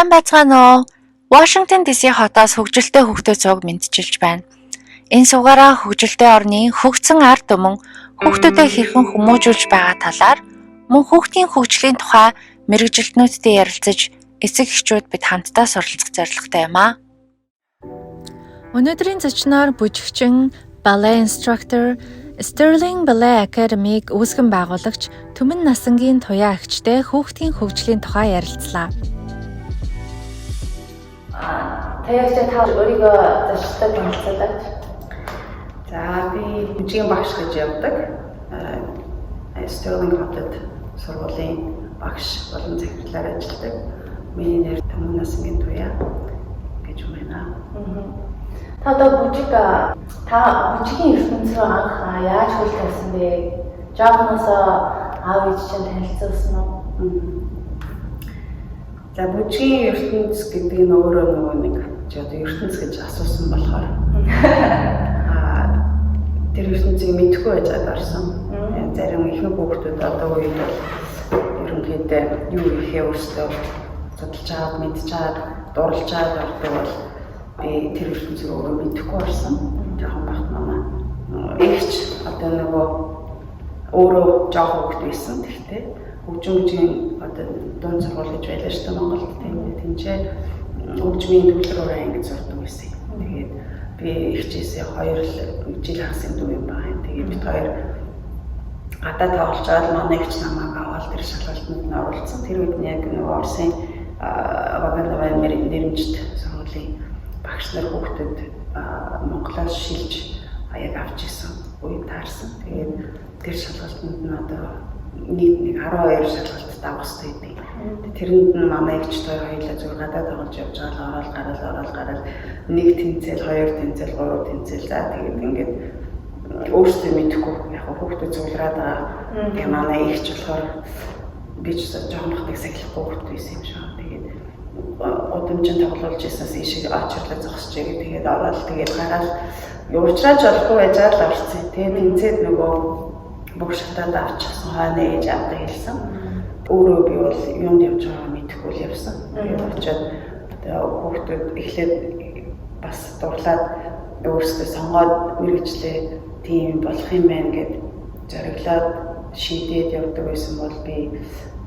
Сайн байцгаана уу? Washington DC хотоос хөгжилтэй хүүхдүүд цуг мэдчилж байна. Энэ сугаараа хөгжилтэй орны хөгжсөн ард түмэн хүүхдүүдэд хэрхэн хүмүүжүүлж байгаа талаар мөн хүүхдийн хөгжлийн тухай мэрэгжилтнүүдтэй ярилцаж эцэг эхчүүд бид хамтдаа суралцах зорилготой юм аа. Өнөөдрийн зочноор бүжигчин, ballet instructor, Sterling Ballet Academy-г үүсгэн байгуулагч Түмэн Насангийн туяа эгчтэй хүүхдийн хөгжлийн тухай ярилцлаа. Таяач та өөрийгөө зочдод танилцуулаач. За би бүжгийн багш гэж явдаг. Sterling хотод сургуулийн багш болон захирлаар ажилладаг. Миний нэр Түмэн Насангийн туяа гэж юм байна. Та одоо бүжгийн ертөнцийн анх яаж хөл тавьсан бэ? Жоохноосоо аав ээж чинь танилцуулсан уу? За бүжгийн ертөнц гэдэг нь өөрөө нэг ертөнц гэж асуусан болохоор тэр ертөнцийг мэдэхгүй байж орсон. Зарим ихэнх хүүхдүүд одоо үед бол ерөнхийдөө юу ихээ өөрсдөө судалж аваад мэдж аваад дурлж аваад ордог бол би тэр ертөнцийг өөрөө мэдэхгүй орсон. Жохон багт манай эгч одоо нөгөө өөрөө жоохон хүүхд байсан. Тэгтээ хөгжмийн одоо дунд сургууль гэж байлаа шүү дээ Монголд. Тэнцээ хөгжмийн төвлөрөөр ангид сурдаг байсан. Тэгээд би эгчээсээ 2 жил хагас дүү юм байна. Тэгээд бид хоёр гадаад тоглож аваад манай эгч намайг аваад тэр шалгалтанд нь оролцсон. Тэр үед нь яг нөгөө Оросын Ваганавай нэрмжит сургуулийн багш нар хүүхдэд Монголоос шилж яг авч исэн үед таарсан. Тэгээд тэр шалгалтанд нь одоо нийт 12 шалгалт давах хэрэгтэй байдаг. Тэрэнд нь манай эгч хоёр хоёулаа зүгээр гадаад тоглож явж байгаа ороод гараад нэг тэнцэл, 2 тэнцэл, 3 тэнцэл за тэгээд ингээд өөрсдөө мэдэхгүй яг хүүхдүүд цуглараад байгаа. Тэгээ манай эгч болохоор би ч жоохон бахтыг сахилахгүй хүүхд байсан юм шиг. Тэгээд удамжин тоглуулж ирсэнээс ишиг очрлоо зогсож игээ тэгээд ороод тэгээд гараад уурчраач болохгүй байжаад л орсон. Тэгээд тэнцээд нөгөө бүх шатаад авчихсан хойно ээж авдаг хэлсэн. Өөрөө би бол юунд явж байгааг мэдэхгүй л явсан. Тэгээд очиод хүүхдүүд эхлээд бас дурлаад өөрсдөө сонгоод мэргэжлээ тийм болох юм байна гэд зориглоод шийдээд явдаг байсан бол би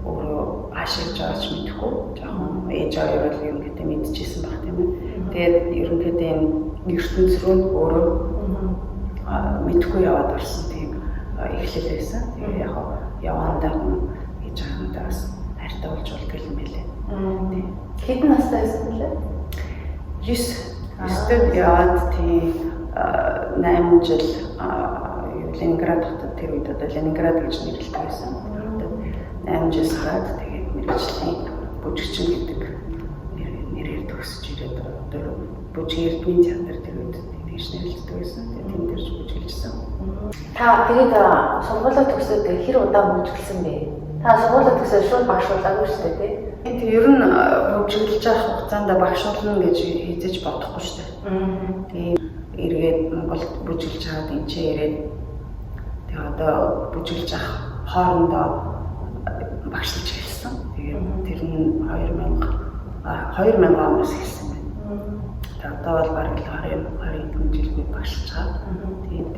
өөрөө ашиглаж авч мэдэхгүй. Жоохон ээж аваа бол юм гэдэг мэдчихсэн баг тийм ээ. Тэгээд ерөнхийдөө энэ ертөнц рүү өөрөө мэдэхгүй яваад орсон тийм эхлэл байсан. Тэгээд яг явандаа хийж байгаадаа бас хайртай болж болдог юм билээ. Хэдэн настай байсан бэлээ? 9 яваад тийм 8 жил Ленинград хотод тэр үед одоо Ленинград гэж нэрлэдэг байсан. 8 жил сараад тэгээд мэргэжлийн бүжигчин гэдэг нэрээр төгсөж ирээд одоо бүжгийн эрдмийн театр тэр үед тэгж нэрлэдэг байсан. Тэгээд тэнд дэрж бүжиглжсэн. Та тэгээд сургуулаа төгсөөд хэр удаа бүжиглсэн бэ? Та сургуулаа төгсөөд шууд багшуулаагүй шүү дээ, тийм? Тэгээд ер нь бүжиглж авах хугацаанд багшуулна гэж хийж бодохгүй шүү дээ. Тэгээд эргээд Монголд бүжиглж аваад энэ ч ирээд тэгээд одоо бүжиглж авах хоорондоо багшлж эхэлсэн. Тэгээд тэр нь 2000 оноос эхэлсэн байна. Тэгээд одоо бол бараг 20 жилийн багшлж байгаа. Тэгээд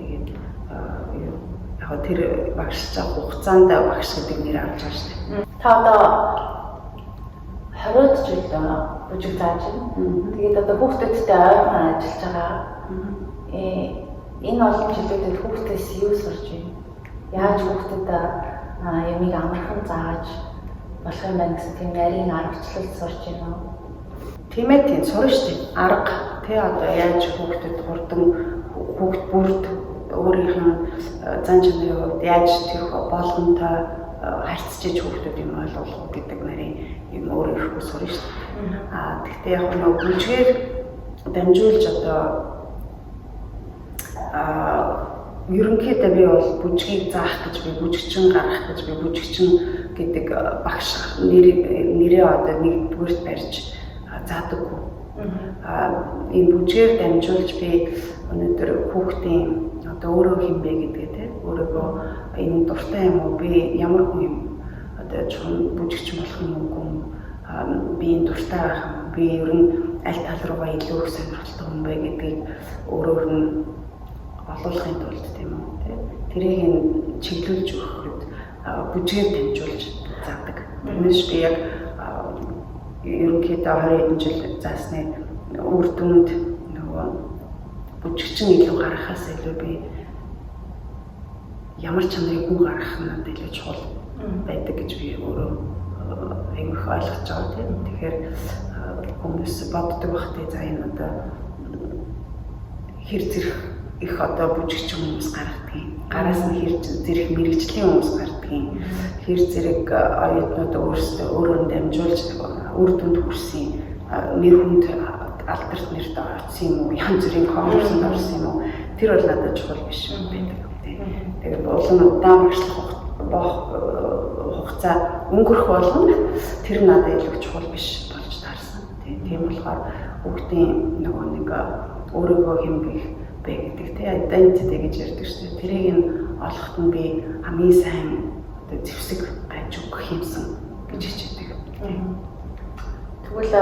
яг тэр багшлж авах хугацаанд багш гэдэг нэр авч байгаа шүү дээ. Та одоо 20 жил бүжиг зааж байна. Тэгээд одоо хүүхдүүдтэй ойрхон ажиллаж байгаа. Энэ олон жилүүдэд хүүхдээс юу сурч байна? Яаж хүүхдэд ямиг амархан зааж болох юм байна гэсэн тийм нарийн аргачлал сурч байна уу? Тийм ээ тийм сурна шүү дээ. Арга тий одоо яаж хүүхдэд хурдан хүүхд бүрд өөрийнх нь зан чанарын хувьд яаж тэр болгонтой харьцаж хүүхдүүд юм ойлгох гэдэг нарийн юм өөрийнхөө сурна шүү дээ. Гэхдээ яг нөгөө бүжгээр дамжуулж одоо ерөнхийдөө би бол бүжгийг заах гэж би бүжигчин гаргах гэж би бүжигчин гэдэг багш нэрээ одоо нэгдүгээрт барьж заадаггүй. Энэ бүжгээр дамжуулж би өнөөдөр хүүхдийн одоо өөрөө хинбэ гэдгээ те өөрийгөө энэ дуртай юм уу би ямар хүн юм одоо бүжигч болох юм уу биеийн дуртай байх юм. Би ер нь аль тал руугаа илүү их сонирхолтой хүн бай гэдгийг өөрөөр нь олуулахын тулд тийм үү тэрийг чиглүүлж өгөхөд бүжгээр дамжуулж заадаг. Тэрнээс би яг ерөнхийдөө 20 хэдэн жил заасны үр дүнд нөгөө бүжигчин илүү гаргахаас илүү би ямар чанарыг хүн гаргах нь надад илүү чухал байдаг гэж би өөрөө аягүй их ойлгож байгаа тийм. Тэгэхээр хүмүүс боддог багтээ за энэ одоо хэр зэрэг их одоо бүжигчин хүмүүс гаргадгийг гараас нь хэр зэрэг мэрэгжлийн хүмүүс гаргадгийг хэр зэрэг оюутнууд өөрөөр нь дамжуулж үр дүнд хүрсэн нэр хүнд алдарт нэрт орсон юм уу янз бүрийн конкурсанд орсон юм уу тэр бол надад чухал биш байдаг. Тэгээд улам удаан хугацаа өнгөрөх болгоно тэр надад илүү чухал биш болж таарсан. Тийм болохоор хүүхдийн нөгөө нэг өөрийгөө хэмбэх бэ гэдэг тийм identity гэж ярьдаг шүү дээ. Тэрийг нь олоход нь би хамгийн сайн зэвсэг байж өгөх юмсан гэж хичээдэг. Тэгвэл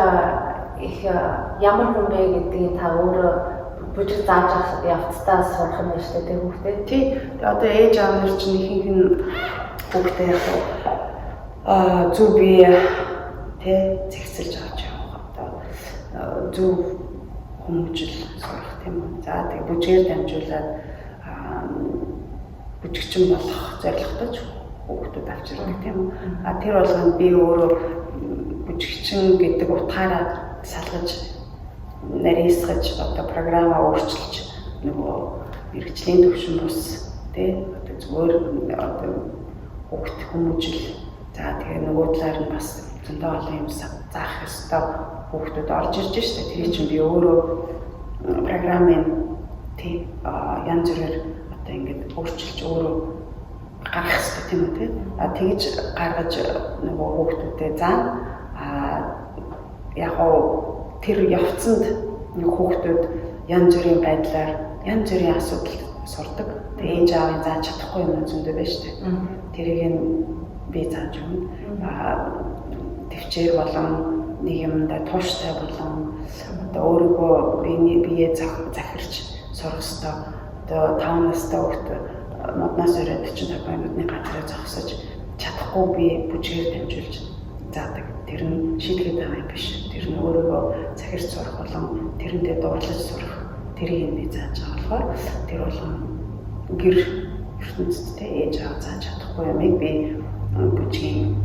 их ямар хүн бэ гэдгийг та өөрөө бүжиг зааж явцдаа сурах нь шүү дээ хүүхдээ. Тий. Одоо ээж аав нар чинь ихэнх нь хүүхдээ яг зөв бие тий зэгсэлж авч явах одоо зөв хүмүүжил сурах тийм үү. За тэгээ бүжгээр дамжуулаад бүжигчин болох зорилготой хүүхдүүд авчирдаг тийм үү. Тэр болгонд би өөрөө бүжигчин гэдэг утгаараа салгаж нарийсгаж одоо програмаа өөрчилж нөгөө мэрэгжлийн төвшин бус тий одоо зүгээр одоо хүүхд хүмүүжил за тэгээ нөгөө талаар нь бас зөндөө олон юм заах ёстой хүүхдүүд орж ирж штэ тэр чинь би өөрөө програмын тий янз бүрээр одоо ингээд өөрчилж өөрөө гаргах ёстой тийм үү тий тэгж гаргаж нөгөө хүүхдүүдэд заана яг тэр явцанд нэг хүүхдүүд янз бүрийн байдлаар янз бүрийн асуудал сурдаг. Тэгээ ээж аавын зааж чадахгүй юм зөндөө байна шүү дээ. Тэрийг нь би зааж өгнө. Төвчээр болон нэг юмдаа тууштай болон одоо өөрийгөө биеэ захирч сурах ёстой. Одоо 5 настай хүүхд моднаас өрөөд 45 минутны газраа зогсож чадахгүй би бүжгээр дамжуулж заадаг. Тэр нь шийдгээд байгаа юм биш. Тэр нь өөрийгөө захирч сурах болон тэрэндээ дуурлаж сурах тэрийг би зааж байгаа болохоор тэр болгон гэр ертөнцтэй ээж аав зааж чадахгүй юмыг би бүжгийн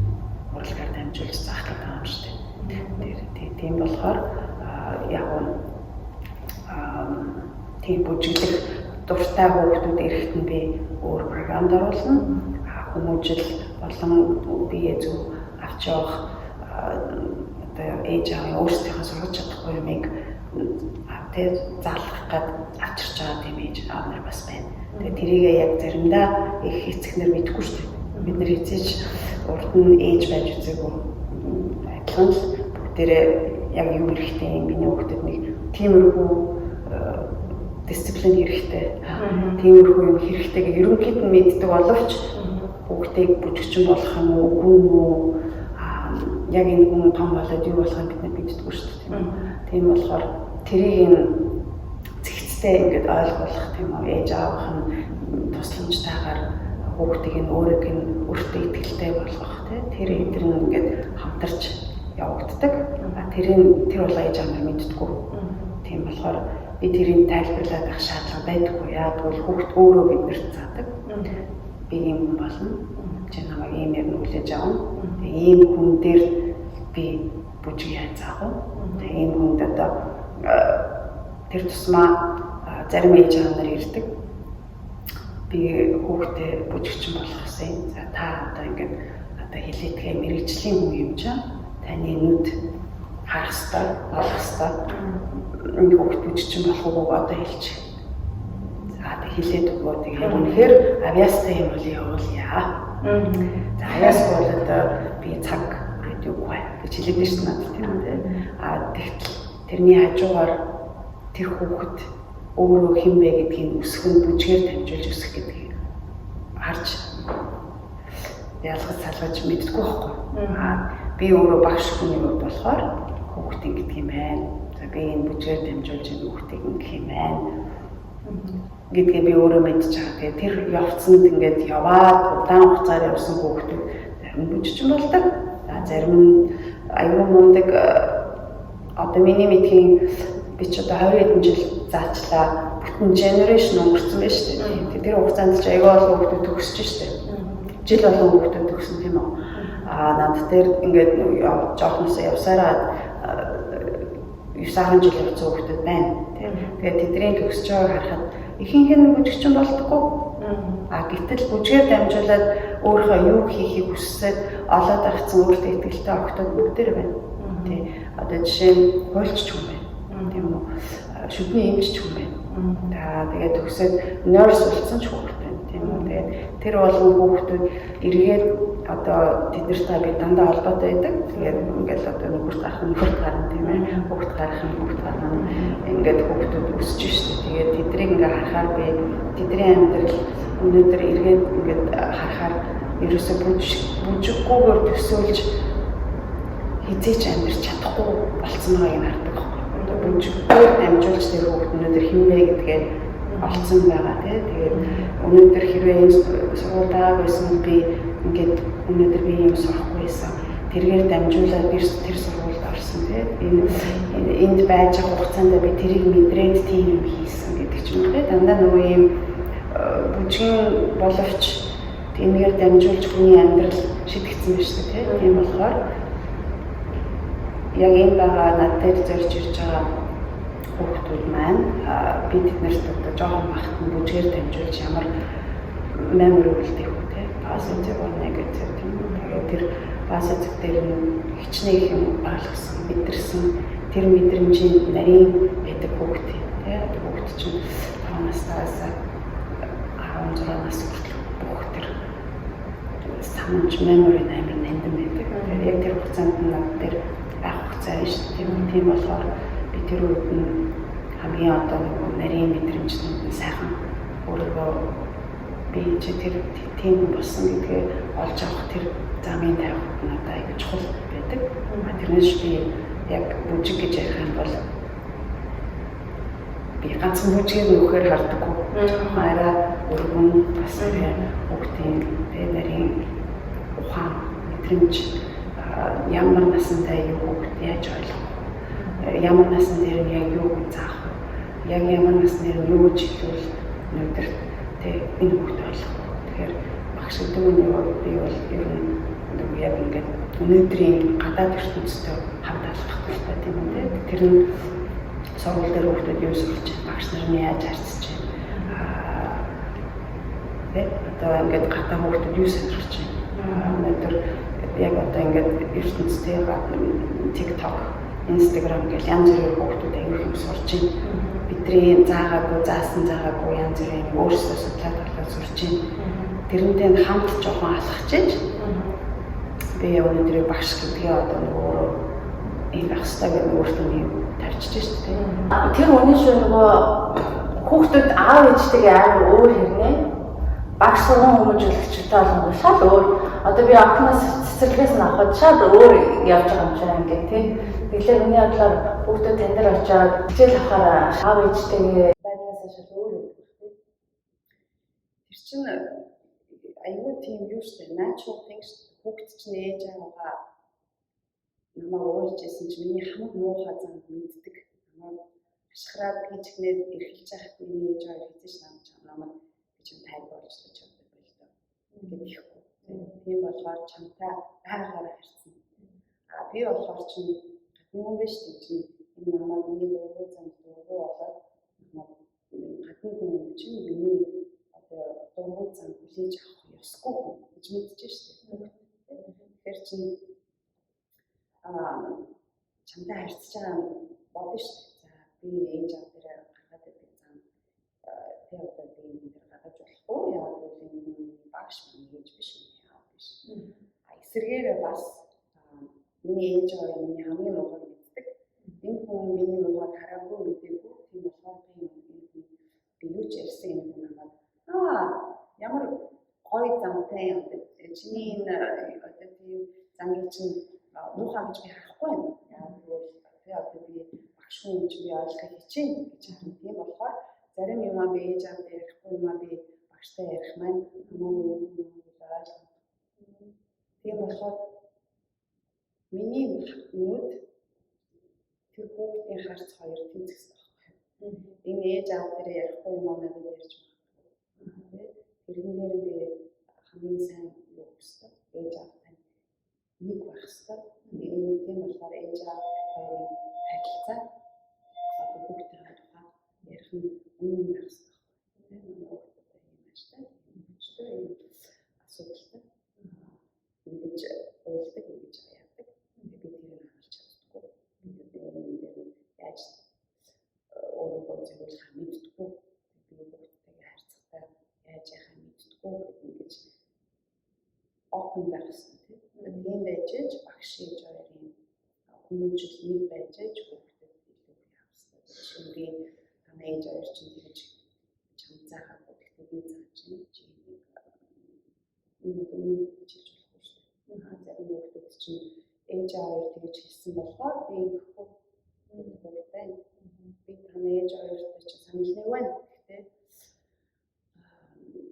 урлагаар дамжуулж заах гэдэг юм шүү дээ. Тийм болохоор яг тийм бүжиглэх дуртай хүүхдүүд эрэхт нь би өөр програмд оруулна. Хүмүүжил болон бие зөв авч явах одоо ээж аав өөрсдийнхөө сургаж чадахгүй юмыг тэг заалгах гээд авчирч байгаа тийм ээж аав нар бас байна. Тэгээ тэрийг яг заримдаа их эцэгнэр мэдэхгүй шүү дээ. Бид нар эцэж урд нь ээж байж үзээгүй адилхан л бүгдээрээ яг юу хэрэгтэй юм биний хүүхдэд нэг тиймэрхүү дисциплин хэрэгтэй. Тиймэрхүү юм хэрэгтэй гэх ерөнхийд нь мэддэг боловч хүүхдийг бүжигчин болох юм уу үгүй юм уу яг энэ хүн том болоод юу болохыг бид нар мэддэггүй шүү дээ. Тийм болохоор тэрийг зэгцтэй ингээд ойлгуулах тийм үү ээж аавах нь тусламжтайгаар хүүхдийг нь өөртөө итгэлтэй болгох тэр эдгээр нь ингээд хамтарч явагддаг. Тэр бол ээж аав нар мэддэггүй. Тийм болохоор би тэрийг тайлбарлаад авах шаардлага байдаггүй. Яг бол хүүхд өөрөө биднэрт заадаг. Би ийм хүн болно. Чи намайг ийм яг нүлээж авна. Ийм хүн дээр би бүжиг яаж заах вэ? Ийм хүнд одоо тэр тусмаа зарим ээж аав нар ирдэг. Би хүүхдээ бүжигчин болох гэсэн. За та одоо ингээд одоо хэлээдгээ мэрэгжлийн хүн юм чинь таны нүд харах ёстой, олох ёстой. Энэ хүүхд бүжигчин болох уу одоо хэлж. За хэлээд өгөө тэгээд үнэхээр авьяастай юм бол явуулъя. За авьяасгүй бол одоо би цаг өгөхгүй гэж хэлээд шүү дээ надад тийм үү. Тэгтэл тэрний хажуугаар тэр хүүхэд өөрөө хэн бэ гэдгийг өсөх нь бүжгээр дамжуулж өсөх гэдгийг харж ялгаж салгаж мэддэггүй байхгүй. би өөрөө багш хүний хувьд болохоор хүүхд ингэдэг юм байна. За би энэ бүжгээр дамжуулж энэ хүүхдийг ингэх юм байна гэдгээ би өөрөө мэдчихэж байгаа. Тэгээд тэр явцсанд ингээд яваад удаан хугацаар явсан хүүхдүүд зарим нь бүжигчин болдог. За зарим нь аюул мундаг одоо миний мэдхийн би ч одоо 20 хэдэн жил заачлаа бүтэн generation өнгөрцөн байна шүү дээ. Тэр хугацаанд ч аюул олон хүүхдүүд төгсөж шүү дээ. Жил болгон хүүхдүүд төгсөн тийм үү? Над дээр ингээд жоохносоо явсараа 9-10 жил явсан хүүхдүүд байна. Тэгээд тэдний төгсөж байгааг харахад ихэнх нь бүжигчин болдоггүй. Гэтэл бүжгээр дамжуулаад өөрийнхөө юу хийхийг хүссээд олоод авсан өөртөө итгэлтэй охтууд бүгдээр байна. Тий. Одоо жишээ нь хуульч хүн байна. Тийм үү? Шүдний эмч хүн байна. Тэгээд төгсөөд nurse болсон ч хүүхэд байна. Тийм үү? Тэгээд тэр болгон хүүхдүүд эргээд одоо тэднэртэй би дандаа холбоотой байдаг. Тэгээд ингээл одоо нөхөрт гарна тийм ээ. Хүүхэд гарна ингээд хүүхдүүд өсөж штэ. Тэгээд тэднийг ингээ харахаар би тэдний амьдрал өнөөдөр эргээд ингээд харахаар ерөөсөө бүжиггүйгээр төсөөлж хизээч амьдарч чадахгүй болцсон байгааг хардаг байхгүй. Одоо бүжиггээр дамжуулж тэр хүүхд өнөөдөр хинмэ гэдгээ олцсон байгаа тийм. Тэгээд өнөөдөр хэрвээ энэ сургуультай байсан би ингээд өнөөдөр би юм сурахгүй байсан. Тэргээр дамжуулаад би тэр сургуульд орсон тийм. Энд байж байгаа хугацаанд би тэрийг мэдрээд тийм юм хийсэн гэдэг ч юм уу тийм. Дандаа нөгөө юм бүжгийн боловч тиймээр дамжуулж хүний амьдрал шидэгцсэн байна шүү дээ тийм. Тэгэхээр яг энэ байгаа над дээр зорж ирж байгаа хүүхдүүд маань би тэднэрт одоо жоохон бахт нь бүжгээр дамжуулж ямар мемори үлдэх үү те positive or negative тийм. Тэгээд тэр positive дээр нь хичнээн их юм ойлгосон, мэдэрсэн тэр мэдрэмжийн нарийн байдаг хүүхд те. Хүүхд чинь 5 наснаас 16 нас хүртэл бүх тэр санамж мемори амар нандин байдаг. Тэгээд яг тэр хугацаанд над дээр байх хугацаа биш тийм болохоор би тэр үед нь хамгийн одоо нарийн мэдрэмжтэй сайхан өөрийгөө би чи тэр тийм болсон гэдгээ олж авах тэр замын тавих надад аягүй чухал байдаг. Тэрнээс би яг бүжиг гэж ярих юм бол би ганцхан бүжгийг нөхөр хардаггүй. Хараа өргөн бас хүүхдийн нарийн ухаан мэдрэмж ямар насантай юу хүүхд яаж ойлгох вэ? Ямар насны дээр нь яг юу заах вэ? Яг ямар насны дээр нь юу чиглүүл өнөөдөр энэ хүүхд ойлгох. Тэгэхээр багш гэдэг нь би бол ер нь яг ингээд өнөөдрийн гадаад ертөнцтэй хамт алхах хэрэгтэй тийм үү? Тэр нь сургууль дээр хүүхдүүд юу сурч байна? Багш нар нь яаж харьцаж байна? Одоо ингээд гадаа хүүхдүүд юу сонирхож байна? Өнөөдөр яг одоо ингээд ертөнцтэй TikTok, Instagram гэх янз бүрийн хүүхдүүд аягүй юм сурч байна. Бидний заасан заагаагүй янз бүрийн өөрсдөө судлаад сурч байна. Тэрнтэй хамт жоохон алхаж байж би өнөөдрийг багш гэдгээ одоо нөгөө энэ байх хэрэгтэй гэдэг өөртөө юм тавьчихж шүү дээ. Тэр үнэн шүү нөгөө хүүхдүүд аав ээжтэйгээ амар өөр хэрнээ багш сургууль хүмүүжүүлэгчтэй болгоно шал өөр. Одоо би охноос цэцэрлэгээс нь авахд шал өөр явж байгаа юм шиг ингээд тийм. Тэгэхээр миний бодлоор хүүхдүүд тань дээр очиод хичээл авахаар аав ээжтэйгээ байдлаас шал өөр юм. Тэр чинь аюу тийм юу шүү дээ. Natural things хүүхд чинь ээж аваагаа намайг уурж исэн чинь миний хамаг муухай зам мэддэг. Намайг ашхраад хийчихнээр эрхэлж яхад миний ээж аваа хийж намайг чинь тайг болж л чаддаг байл даа. Ингээд ихгүй. Тийм болохоор чамтай байгаараа харьцсан. Би болохоор чинь гадны хүн биш тийм энэ намайг миний дургуй замд дургуй болоод гадны хүн чинь миний одоо дургуй зам хүлээж авах ёсгүй гэж мэдчихэж штеп. Тэгэхээр чинь чамтай харьцаж байгаа бодно штеп. За би ээж аваа дээр гаргаад байдаг зам тэгээ одоо би энэ дээр гаргаж болохгүй яа гэвэл энэ багш миний ээж биш яа биш. Эсвэргээр бас миний ээж аваа миний хамгийн муухай мэддэг. Энэ хүн миний муухай хараагүй мэдээгүй. Тийм болохоор би юу ч ярьсан юм намайг ямар гоё замтай юм бэ? Чиний энэ одоо тийм замын чинь багш хүн ч би ойлгохыг хичээнэ гэж харна. Тийм болохоор зарим юмаа би ээж аавтай ярихгүй юмаа би багштай ярих маань хамаагүй ойлгох. Тийм болохоор миний нүд тэр хүүхдийн харц хоёр тэнцэхсэн байхгүй. Энэ ээж аав дээр ярихгүй юмаа надад ярьж байна. Тэрэн дээр би хамгийн сайн юу гэсэн ээж аавтай нэг байх хэрэгтэй. Тийм болохоор ээж аав хоёрын харилцаа одоо хүүхдийн тухай ярих нь үнэн байх хэрэгтэй. Тийм хүүхдтэй юм ааштай. Хүүхдтэй юм асуудалтай. Ингэж уйлдаг, ингэж яадаг. Би тэрийг харуулж чаддаггүй. Би энэ яаж өөрийгөө зөвлөх мэддэггүй. Би хүүхдтэйгээ харьцахтаа яаж яхаа мэддэггүй ингэж open байх хэрэгтэй. Тийм байж багш ээж хоёрын хүмүүжил нэг байж хүүхдэд илүү явах хэрэгтэй. Шингийн танай ээж хоёр чинь тэгж чам заагаад гэхдээ би зааж чи нэг юм чилж болохгүй шүү дээ. Зарим хүүхдүүд чинь ээж хоёр тэгж хэлсэн болохоор би хүүхдтэй би танай ээж хоёртой чи санал нэг байна. Гэхдээ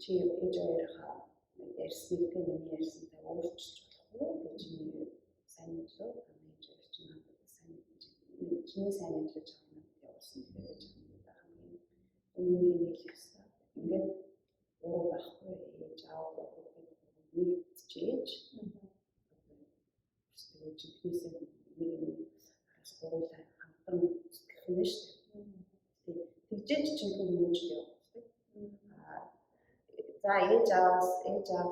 чи ээж хоёроо ярьсныг тэ миний ярьсантай өөрчилж болохгүй гэж миний сайн мэдээ танай ээж хоёр чинь надад сайн чиний сайн мэдээж авах явуулсан гэж байгаа хамгийн өмнөний хэлэх хэрэгтэй. Ингээд өөрөө байхгүй ээж аав нэгдчихээж өөрсдөө чихнээсээ нэг араас гурлаа хамтран сэтгэх юм шүү дээ. Тэгжээж чинь хүмүүжил явуулдаг. За ээж аав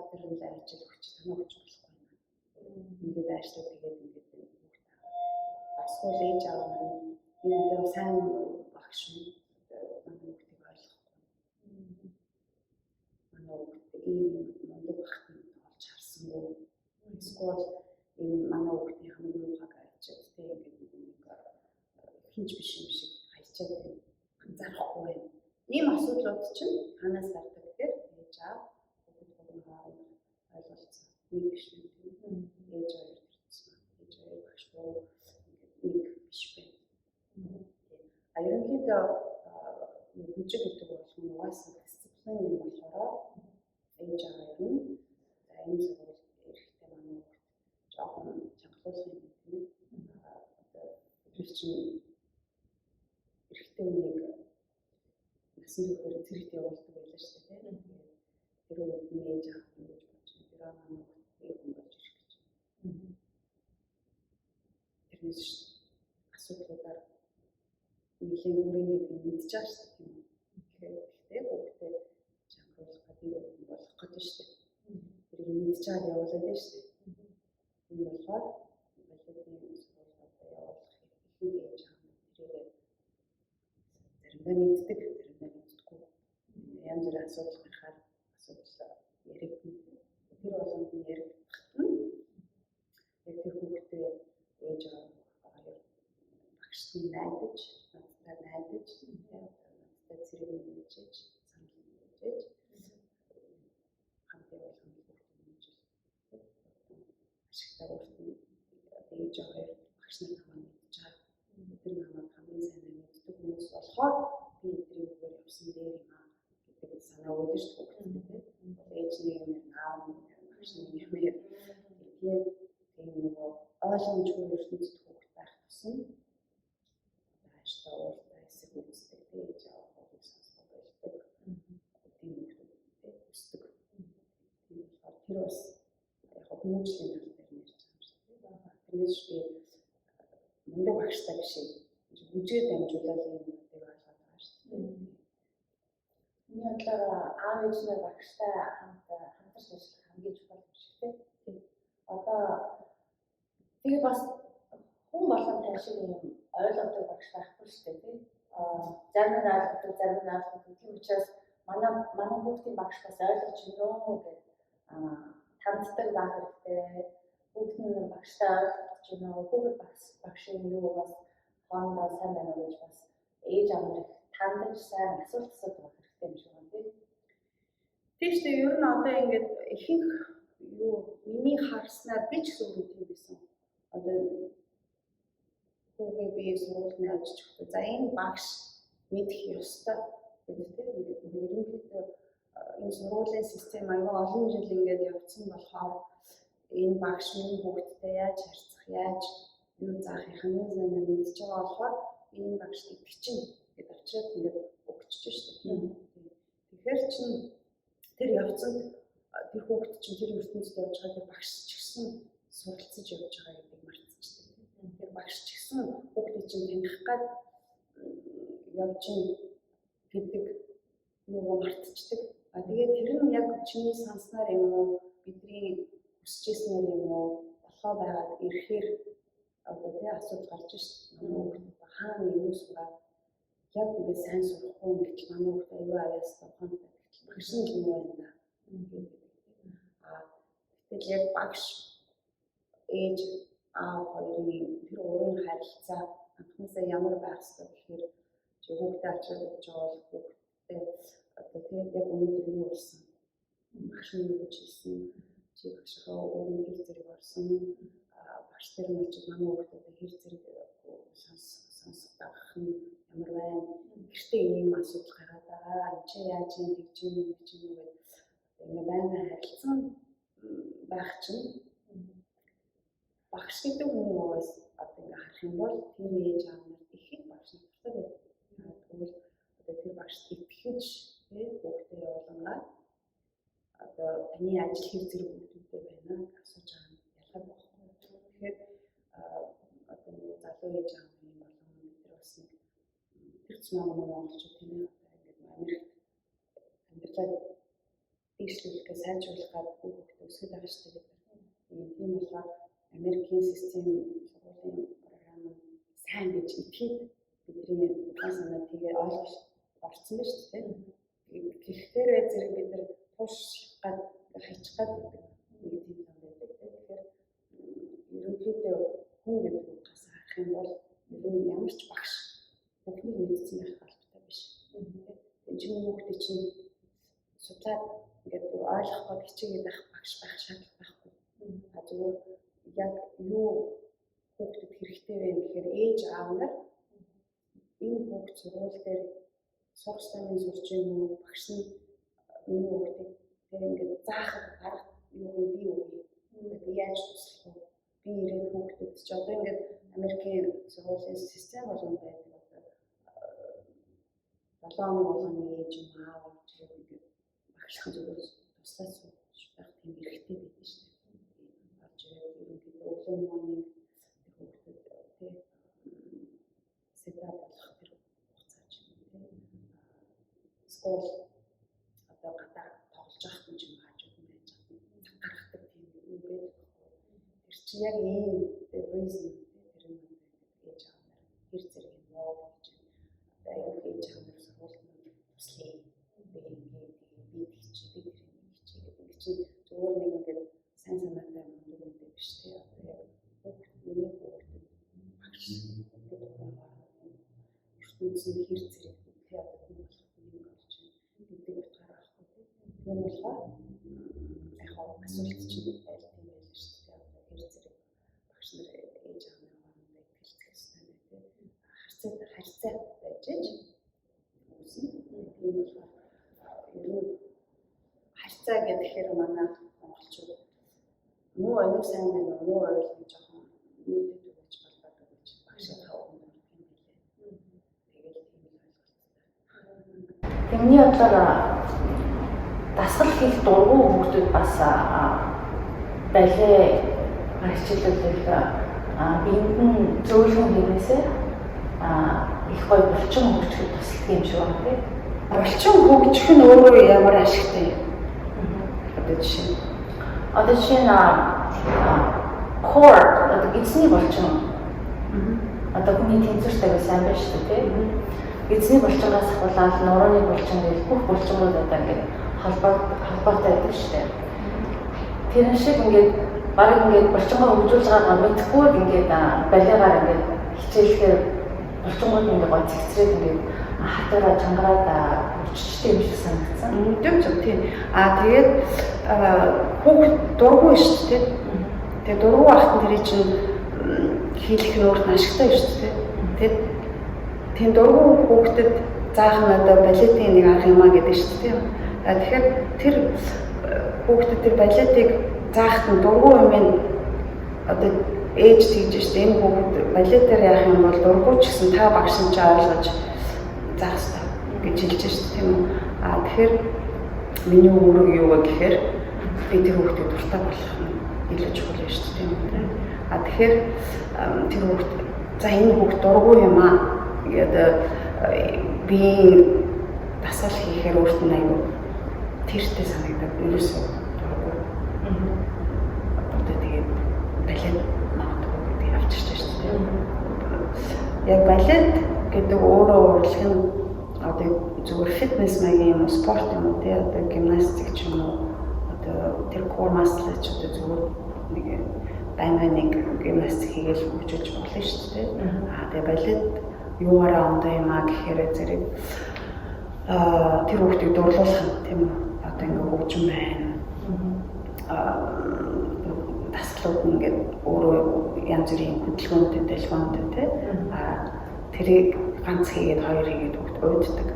тэр нь ажил өгч танаа өгч болохгүй юм. Ингээд ажлаа тэгээд ингээд хүүхд асуул ээж аав маань энэ одоо сайн багш манай хүүхдийг ойлгохгүй. Манай хүүхд ийм мундаг багтанд олж харсангүй. Эсвэл энэ манай хүүхдийн хамгийн муухайг ачаад тэг ингээд хинч биш юм шиг хайчаад анзаарахгүй байна. Ийм асуудлууд чинь танаас гардаг гэхээр ээж аав хүүхдийн хооронд ойлголцоо нэг биш юм. Ээж хоёр төрсөн. Ээж хоёр багш боо ингээд нэг биш байна. Ерөнхийдөө бүжиг гэдэг бол нугасаа дисциплин юм болохоор ээж аав нь энэ зүйл эрэхтэй манай хүүхд жоохон чангалуулах юм тийм одоо тэр чинь эрэхтэй үнийг насан туршид зэрэгт явуулдаг байлаа шүү дээ тийм. Тэр үед ээж аав нь гэж бодож тэр манай хүүхд юм болж ирэх гэж. Тэрнээс асуудлуудаар нэлийн бүрийн гэдэг мэдж байгаа шүү дээ тийм. Тэгэхээр хүүхдээ чангалуулах гэдэг юм болох гэдэг шүү дээ. Тэрийг мэдж чад явуулаад байна шүү дээ. Энэ болохоор балетын сургалтад явуулах их ээж аав тэрийг заримдаа мэддэг, заримдаа мэддэггүй. Янз бүрийн асуудал гарахаар асуудал яригдана. Тэр болгонд нь яригдах нь яг тэр хүүхдээ ээж аав хоёр багштай найдаж, надтай найдаж, надтай зэрэг мэдээж, санал мэдээж хамт явуулах хүүхдийн хэмжил ашигтай өөртөө ээж хоёр багш нар намайг мэдж байгаа. Тэр намайг хамгийн сайн мэддэг хүмүүс болохоор би эдний үгээр явсан дээр юм аа гэдэг санаа өгдөг шүү дээ. Ээж нэг юм аав нэг багш нэг юм тийм нөгөө ойлгомжгүй ертөнцид хүүхд байх тусам тааштай ууртай эсэг үздэг ээж аав хөөс сонсдог байдаг. Тийм хүүхдүүд өсдөг. Тийм болохоор тэр бас яг хүмүүжлийн тал дээр нэрч байгаа юм шиг байна. Тэрнээс би мундаг багштай биш бүжгээр дамжуулаад юм гэдэг ойлгоод байгаа шүү дээ. Миний бодлоор аав ээж нар багштай хамтарч ажиллах хамгийн чухал юм шиг тийм. Одоо тэгээ бас хүн болгон тань шиг юм ойлгодог багш байхгүй шүү дээ тийм. Зарим нь ойлгодог, зарим нь ойлгодог. Тийм учраас манай хүүхдийн багш бас ойлгож гинөө гэж танддаг байх хэрэгтэй. Хүүхд нь багштай ойлгож гинөө, хүүхд багшийн юу бас хоорондоо сайн байна уу гэж бас ээж аав нар тандаж сайн асуулт асуудаг байх хэрэгтэй юм шиг байна тийм. Тийм шүү дээ. Ер нь одоо ингээд ихэнх юу миний харснаар би ч гэсэн тийм байсан. Одоо хүүгээ би сургуульд авчиж өгдөө За энэ багш мэдэх ёстой гэдэг тийм ингээд ерөнхийдөө энэ сургуулийн систем аюул олон жил ингээд явцсан болохоор энэ багш минь хүүхдтэй яаж харьцах, яаж юу заах хамгийн сайн мэдж байгаа болохоор энэ багш итгэж гэдэг авчираад ингээд өгчөж шүү дээ. Тэгэхээр чин тэр явцанд тэр хүүхд чинь тэр ертөнцид явж байгаа тэр багш ч гэсэн суралцж явж байгаа гэдгийг мартчихдаг. Тэр багш ч гэсэн хүүхдийг чинь таних гад явж гэдэг юу мартчихдаг. Тэгээд тэр нь яг чиний санснаар юм уу, бидний хүсэжсэнээр юм уу, болохоо байгаад ирэхээр одоо тий асуудал гарч шүү дээ. Хаана юу сураад яг ингээд сайн сурахгүй ингэж манай хүүхд аюу авяас тохиолдол багшин юм байна. Тэгэл яг багш ээж аав хоёрын тэр урын харилцаа анхнаасаа ямар байх ёстой гэхээр чи хүүхдээ авчирч байгаа бол хүүхдээ одоо тийм яг өнөөдөр юу болсон багш нь юу гэж хэлсэн чи багшгаа өмнө хэр зэрэг орсон багш тэр нь очиж манай хүүхдээ хэр зэрэг сонсох нь ямар байна гэртээ ийм асуудал гараад байгаа энэ чи яаж юм тэгж юм гэдэг ингээ байнга харилцсан байх чинь багш гэдэг хүний угаас одоо ингээ харах юм бол тийм ээж аав нар ихэд багш нартай байдаг. Тэгвэл одоо тэр багшд итгэж тий хүүхдээ явуулнаа одоо таны ажил хэр зэрэг үүдтэй байна асууж байгаа юм ялгаа байхгүй. Тэгэхээр одоо нэг залуу ээж аав юм болон тэр бас нэг тэр цэцмаа монголчууд тийм ээ одоо ингээ Америкт амьдралаа дэвшлүүлэхээ сайжруулах гад хүүхдээ өсгөж байгаа шүү дээ. Тийм болохоор Америкийн систем сургуулийн програм сайн гэж итгэхэд бидний санаа тэгээ ойлгож орсон байна шүү дээ. Тэгэхээр зэрэг бид нар туушгах гад хайчих гад гэдэг нэг тийм юм байдаг. Тэгэхээр ерөнхийдөө хүн гэдэг утгаас харах юм бол ямар ч багш бүхнийг мэдсэн байх албатай биш. Энэ чинь хүүхдээ чинь судлаад ингээд ойлгох гол хичээгээд байх багш байх шаардлага байхгүй. Зүгээр яг юу хүүхдэд хэрэгтэй вэ гэхээр ээж аав нар энэ хүүхд сургууль дээр сурах стамын сурч юм уу багш нь энэ хүүхдийг тэр ингээд заахад арга юу вэ би үү яаж туслах вэ би ирээд хүүхдэд ч одоо ингээд Америкийн сургуулийн систем болгон байдаг одоо 7 он болгоны ээж аав гэдэг ингээд багш зүгээр туслах байх тийм хэрэгтэй байдаг шүү дээ. Өглөө мөний хүүхдэд тий сэтэд болох тэр хугацаа ч юм тий скол одоо гадаа тоглож байгаа хүн юм хажууд нь байж байгаа гаргадаг тийм юм байдаг. Тэр чинь яг ийм reason тэр юм ээж аав нар хэр зэрэг юм уу гэж одоо аюул ээж аав нар сургуульд туслая би хичээдэг гэдэг чинь зөвөр нэг ингээд сайн санаатай юм гэдэг биш тий одоо яг хүүхдийн хүүхдэд багш гэдэг ертөнцийн хэр зэрэг тий одоо юм болох юм болж гэдэг утгаараа авахгүй тийм болохоор яг асуулт чинь байл тийм байл шүү дээ одоо хэр зэрэг багш нар ээж аав нар хоорондоо ихэлцэх хэрэгтэй тий харьцаа байж үүснэ тийм болохоор ер нь харьцаа гэхээр манай монголчууд муу аюу сайн байна уу муу аюул гэж жоохон нийтэд өгч болдог гэж багшаа таван юм билээ. Тэгэл тийм л ойлголцтой. Тэрний бодлоор дасгал хийх дургу хүүхдүүд бас балет хичээлүүдийг биед нь зөөлхөн хиймээсээ их гоё булчин хөгжих тусалдаг юм шиг байна тийм. Булчин хөгжих нь өөрөө ямар ашигтай юм. Одоо жишээ нь core одоо эзний булчин одоо хүний тэнцвэртэйгээ сайн байна шүү дээ тийм. Эзний булчингаас ахуулаад нурууны булчин гэж бүх булчингууд одоо ингээд холбоотой байдаг шүү дээ. Тэр шиг ингээд бараг ингээд булчингоо хөгжүүлж байгаагаа мэдхгүй ингээд балигаар ингээд хичээлэхээр булчингууд ингээд гоо цэгцрээд ингээд хатаараа чангараад өччтэй юм шиг санагдсан. Үнэхээр зөв тийм. Тэгээд хүүхд дургүй шүү дээ. Тэгээд дургүй ахтан тэрий чинь хийх нь өөрт нь ашигтай шүү дээ. тийм дургу хүүхдэд заах нь одоо балетын нэг арга юмаа гэдэг шүү дээ. Тэгэхээр тэр хүүхдэд тэр балетыг заахт нь дургу юмын одоо ээж тэгж шүү дээ. Энэ хүүхд балетаар яах юм бол дургу ч гэсэн та багш нь ч ойлгож заах хэрэгтэй гэж хэлж шүү дээ. Тийм үү? Тэгэхээр миний үүрэг юу вэ гэхээр би тэр хүүхдэд дуртай болох нь илүү чухал шүү дээ. Тийм үү? Тэгэхээр тэр хүүхд за энэ хүүхд дургу юм аа гэдэг би дасгал хийхээр өөрт нь аюу тэртэй санагдаад ерөөсөө дургу. Одоо тэгээд балет магадгүй гэдэг авчирч шүү дээ. Яг балет гэдэг өөрөө урлагх нь одоо зүгээр фитнес маягийн юм спорт юм уу тий одоо гимнастик ч юм уу одоо тэр core muscle ч одоо зүгээр нэг байнгын нэг гимнастик хийгээл хөгжүүлж болно шүү дээ. Тэгээ балет юугаараа ондоо юм аа гэхээр зэрэг тэр хүүхдийг дурлуулах нь тийм үү одоо ингээ хөгжим байна. Дасгалууд ингээд өөрөө янз бүрийн хөдөлгөөнтэй телефонтой тий тэрийг ганц хийгээд хоёр хийгээд хүүхд уйддаг.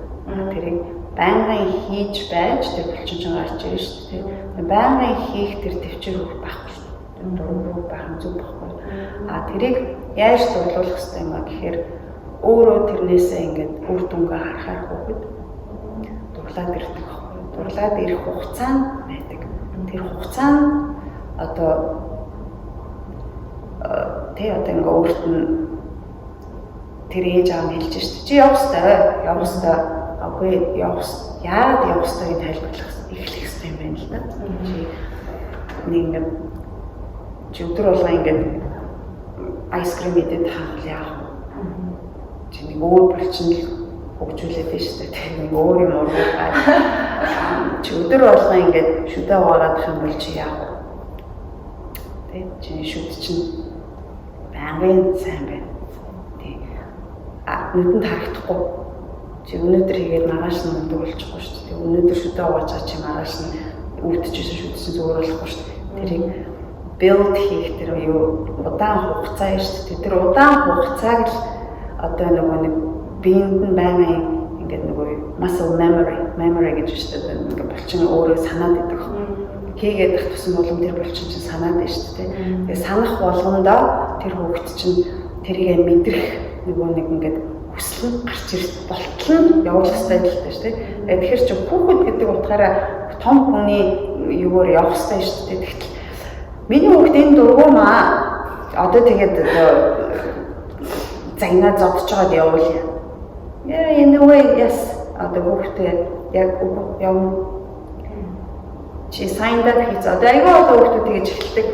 Тэрийг байнгын хийж байж тэр булчинж гарч ирж шүү дээ. Байнгын хийх тэр төвчөр хүүхд байхгүй. Дургу бахан зүг байхгүй. Тэрийг яаж дурлуулах хэрэгтэй юм аа гэхээр өөрөө тэрнээсээ ингээд үр дүнгээ харахаар хүүхэд дурлаад ирдэг байхгүй. Дурлаад ирэх хугацаа нь байдаг. Тэр хугацаа нь одоо одоо ингээ өөрт нь тэр ээж аав нь хэлж шүү дээ. Чи явах хэрэгтэй. Явах хэрэгтэй. Агүй явах яагаад явах хэрэгтэй гэж тайлбарлах эхлэх хэрэгтэй юм байна л да. Чи нэг ингээ чи өдөр болгоо ингээ айскрим идээд хаавал яах вэ? Чи нэг өөр булчин хөгжүүлээд байна шүү дээ. Нэг өөр юм уургаад чи өдөр болгоо ингээ шүдэ угаагаад юм бол чи яах вэ? Тэ чи шүд чинь байнгын сайн байна. Нүдэнд харагдахгүй. Чи өнөөдөр хийгээд маргааш нь ундаг болчихгүй шүү дээ. Өнөөдөр шүдэ угаачаа чи маргааш нь өвдөжсэн шүдсэн зүгээр болохгүй шүү дээ. Тэрийг build хийх тэр юу удаан хугацаа шүү дээ. Тэр удаан хугацааг л одоо нэг биеинд нь байнгын ингээд нөгөө muscle memory гэж шүү дээ. Ингээд булчин өөрөө санаад идэг. Хийгээд тах тусан болон тэр булчин чинь санаад байна шүү дээ. Тэгээ санах болгондоо тэр хүүхэд чинь тэрийг мэдрэх нөгөө нэг ингээд хүсэл нь гарч ирэх болтол нь явуулах хэрэгтэй шүү дээ. Тэгэхээр чи хүүхэд гэдэг утгаараа том хүний юугаар явах хэрэгтэй шүү дээ. Тэгтэл миний хүүхэд энэ дургуумаа одоо тэгээд загнаа зодж байгаад явуулъя. Энэ үе яс одоо хүүхдээ яг явна. Чи signed up хийж одоо айгаа одоо хүүхдүүд тэгэж эхэлдэг.